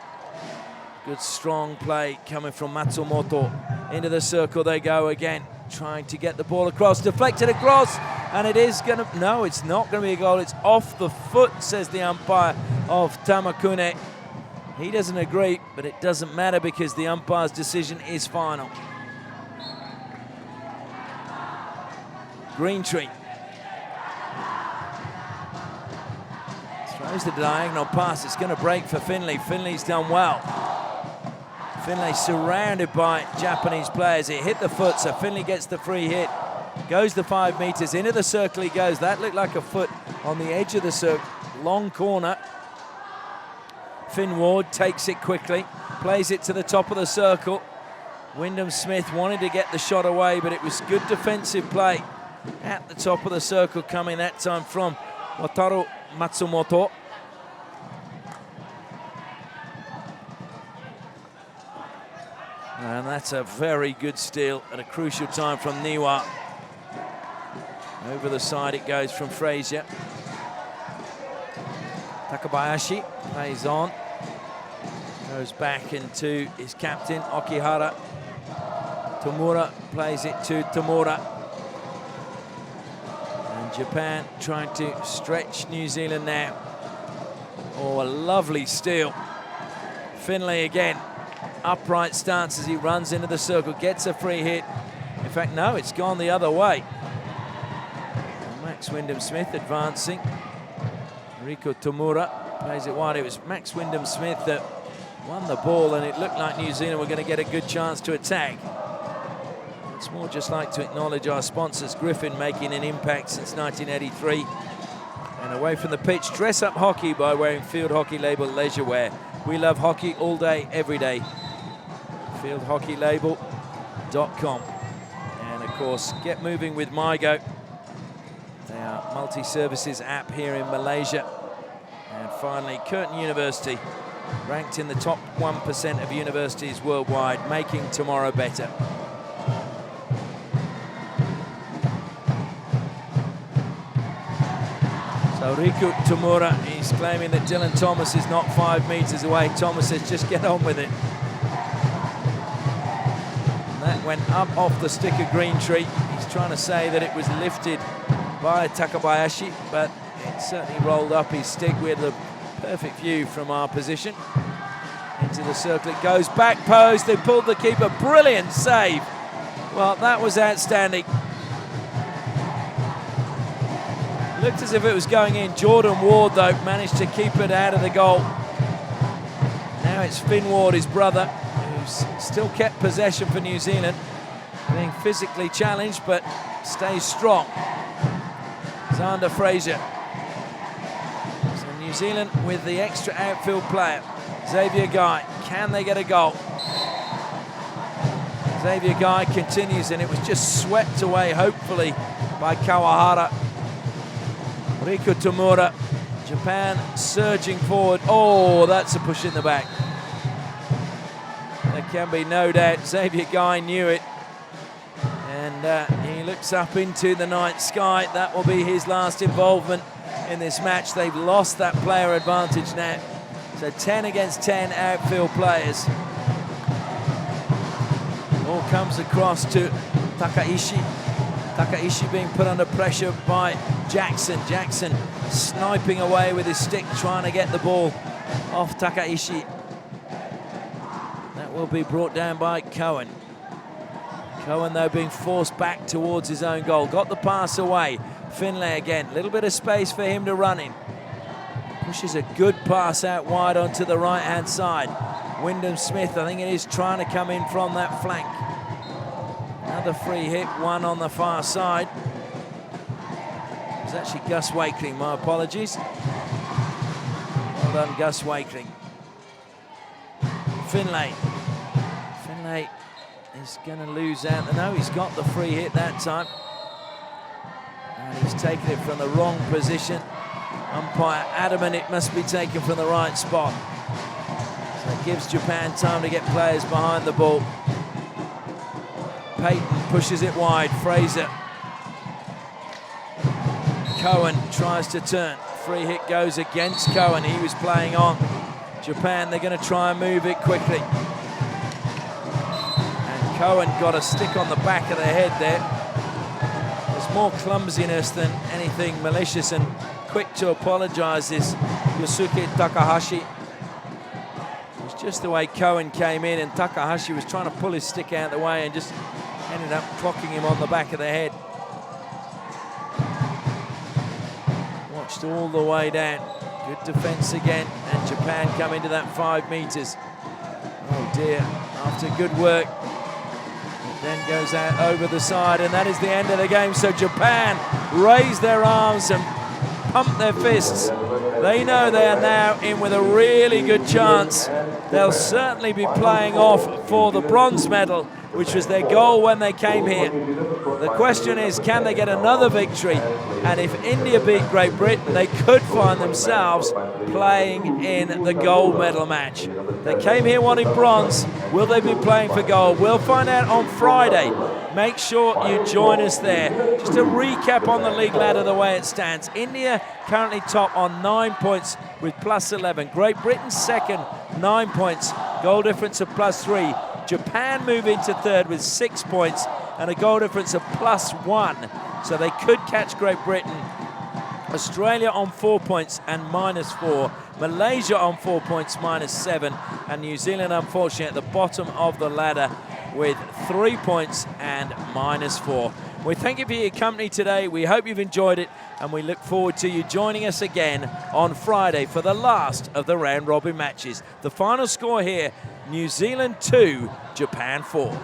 Speaker 2: Good strong play coming from Matsumoto. Into the circle they go again, trying to get the ball across, deflected across, and it is going to, no, it's not going to be a goal. It's off the foot, says the umpire of Tamakune. He doesn't agree, but it doesn't matter because the umpire's decision is final. Greentree throws the diagonal pass. It's going to break for Finlay. Finlay's done well. Finlay surrounded by Japanese players. It hit the foot, so Finlay gets the free hit. Goes the 5 meters, into the circle he goes. That looked like a foot on the edge of the circle. Long corner. Finn Ward takes it quickly, plays it to the top of the circle. Wyndham Smith wanted to get the shot away, but it was good defensive play at the top of the circle, coming that time from Wataru Matsumoto. And that's a very good steal at a crucial time from Niwa. Over the side it goes from Frazier. Takabayashi plays on. Goes back into his captain, Okihara. Tomura plays it to Tomura. And Japan trying to stretch New Zealand now. Oh, a lovely steal. Finlay again. Upright stance as he runs into the circle, gets a free hit. In fact, no, it's gone the other way. And Max Wyndham Smith advancing. Riko Tomura plays it wide. It was Max Wyndham Smith that won the ball, and it looked like New Zealand were going to get a good chance to attack. It's more just like to acknowledge our sponsors, Griffin, making an impact since 1983. And away from the pitch, dress up hockey by wearing Field Hockey Label leisure wear. We love hockey all day, every day. fieldhockeylabel.com. And of course, get moving with MyGo. They are multi-services app here in Malaysia. And finally, Curtin University, ranked in the top 1% of universities worldwide, making tomorrow better. So Riku Tamura is claiming that Dylan Thomas is not 5 meters away. Thomas says, just get on with it. And that went up off the stick of green tree. He's trying to say that it was lifted by Takabayashi, but it certainly rolled up his stick. We had the perfect view from our position. Into the circle it goes, back post, they pulled the keeper, brilliant save. Well, that was outstanding. Looked as if it was going in. Jordan Ward, though, managed to keep it out of the goal. Now it's Finn Ward, his brother, who's still kept possession for New Zealand, being physically challenged, but stays strong. Xander Fraser. So New Zealand with the extra outfield player, Xavier Guy. Can they get a goal? Xavier Guy continues, and it was just swept away, hopefully, by Kawahara. Riku Tamura, Japan surging forward. Oh, that's a push in the back. There can be no doubt. Xavier Guy knew it. And he looks up into the night sky. That will be his last involvement in this match. They've lost that player advantage now. So 10 against 10 outfield players. Ball comes across to Takaishi. Takaishi being put under pressure by Jackson. Jackson sniping away with his stick, trying to get the ball off Takaishi. That will be brought down by Cohen. Cohen, though, being forced back towards his own goal. Got the pass away. Finlay again. A little bit of space for him to run in. Pushes a good pass out wide onto the right-hand side. Wyndham Smith, I think it is, trying to come in from that flank. Another free hit, one on the far side. It was actually Gus Wakeling, my apologies. Well done, Gus Wakeling. Finlay. Finlay is going to lose out. No, he's got the free hit that time. And he's taken it from the wrong position. Umpire adamant it must be taken from the right spot. So it gives Japan time to get players behind the ball. Payton pushes it wide. Fraser. Cohen tries to turn. Free hit goes against Cohen. He was playing on. Japan, they're going to try and move it quickly. And Cohen got a stick on the back of the head there. There's more clumsiness than anything malicious, and quick to apologize is Yosuke Takahashi. It was just the way Cohen came in, and Takahashi was trying to pull his stick out of the way and just ended up clocking him on the back of the head. Watched all the way down. Good defense again, and Japan come into that 5 meters. Oh dear, after good work. It then goes out over the side, and that is the end of the game. So Japan raise their arms and pump their fists. They know they are now in with a really good chance. They'll certainly be playing off for the bronze medal, which was their goal when they came here. The question is, can they get another victory? And if India beat Great Britain, they could find themselves playing in the gold medal match. They came here wanting bronze. Will they be playing for gold? We'll find out on Friday. Make sure you join us there. Just a recap on the league ladder, the way it stands. India currently top on 9 points with plus 11. Great Britain second, 9 points. Goal difference of plus 3. Japan move into third with 6 points and a goal difference of plus 1. So they could catch Great Britain. Australia on 4 points and minus 4. Malaysia on 4 points, minus 7. And New Zealand, unfortunately, at the bottom of the ladder with 3 points and minus 4. We thank you for your company today. We hope you've enjoyed it, and we look forward to you joining us again on Friday for the last of the round robin matches. The final score here, New Zealand 2, Japan 4.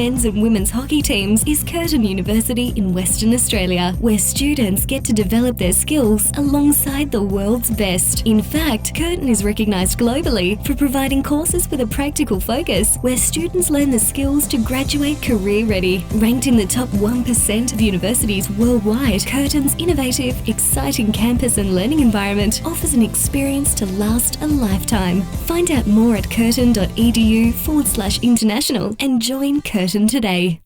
Speaker 1: men's and women's hockey teams is Curtin University in Western Australia, where students get to develop their skills alongside the world's best. In fact, Curtin is recognised globally for providing courses with a practical focus, where students learn the skills to graduate career ready. Ranked in the top 1% of universities worldwide, Curtin's innovative, exciting campus and learning environment offers an experience to last a lifetime. Find out more at curtin.edu/international and join Curtin today.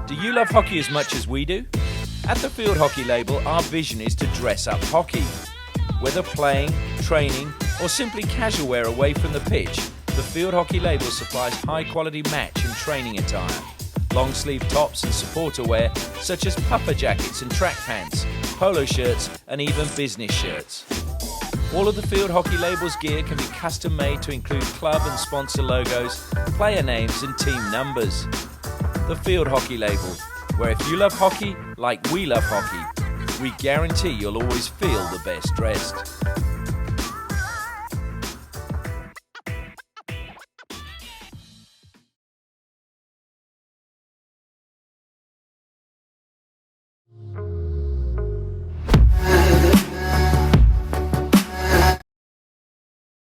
Speaker 2: Do you love hockey as much as we do? At the Field Hockey label, our vision is to dress up hockey. Whether playing, training, or simply casual wear away from the pitch, the Field Hockey label supplies high-quality match and training attire. Long-sleeve tops and supporter wear, such as puffer jackets and track pants, polo shirts, and even business shirts. All of the Field Hockey label's gear can be custom-made to include club and sponsor logos, player names, and team numbers. The Field Hockey label, where if you love hockey like we love hockey, we guarantee you'll always feel the best dressed.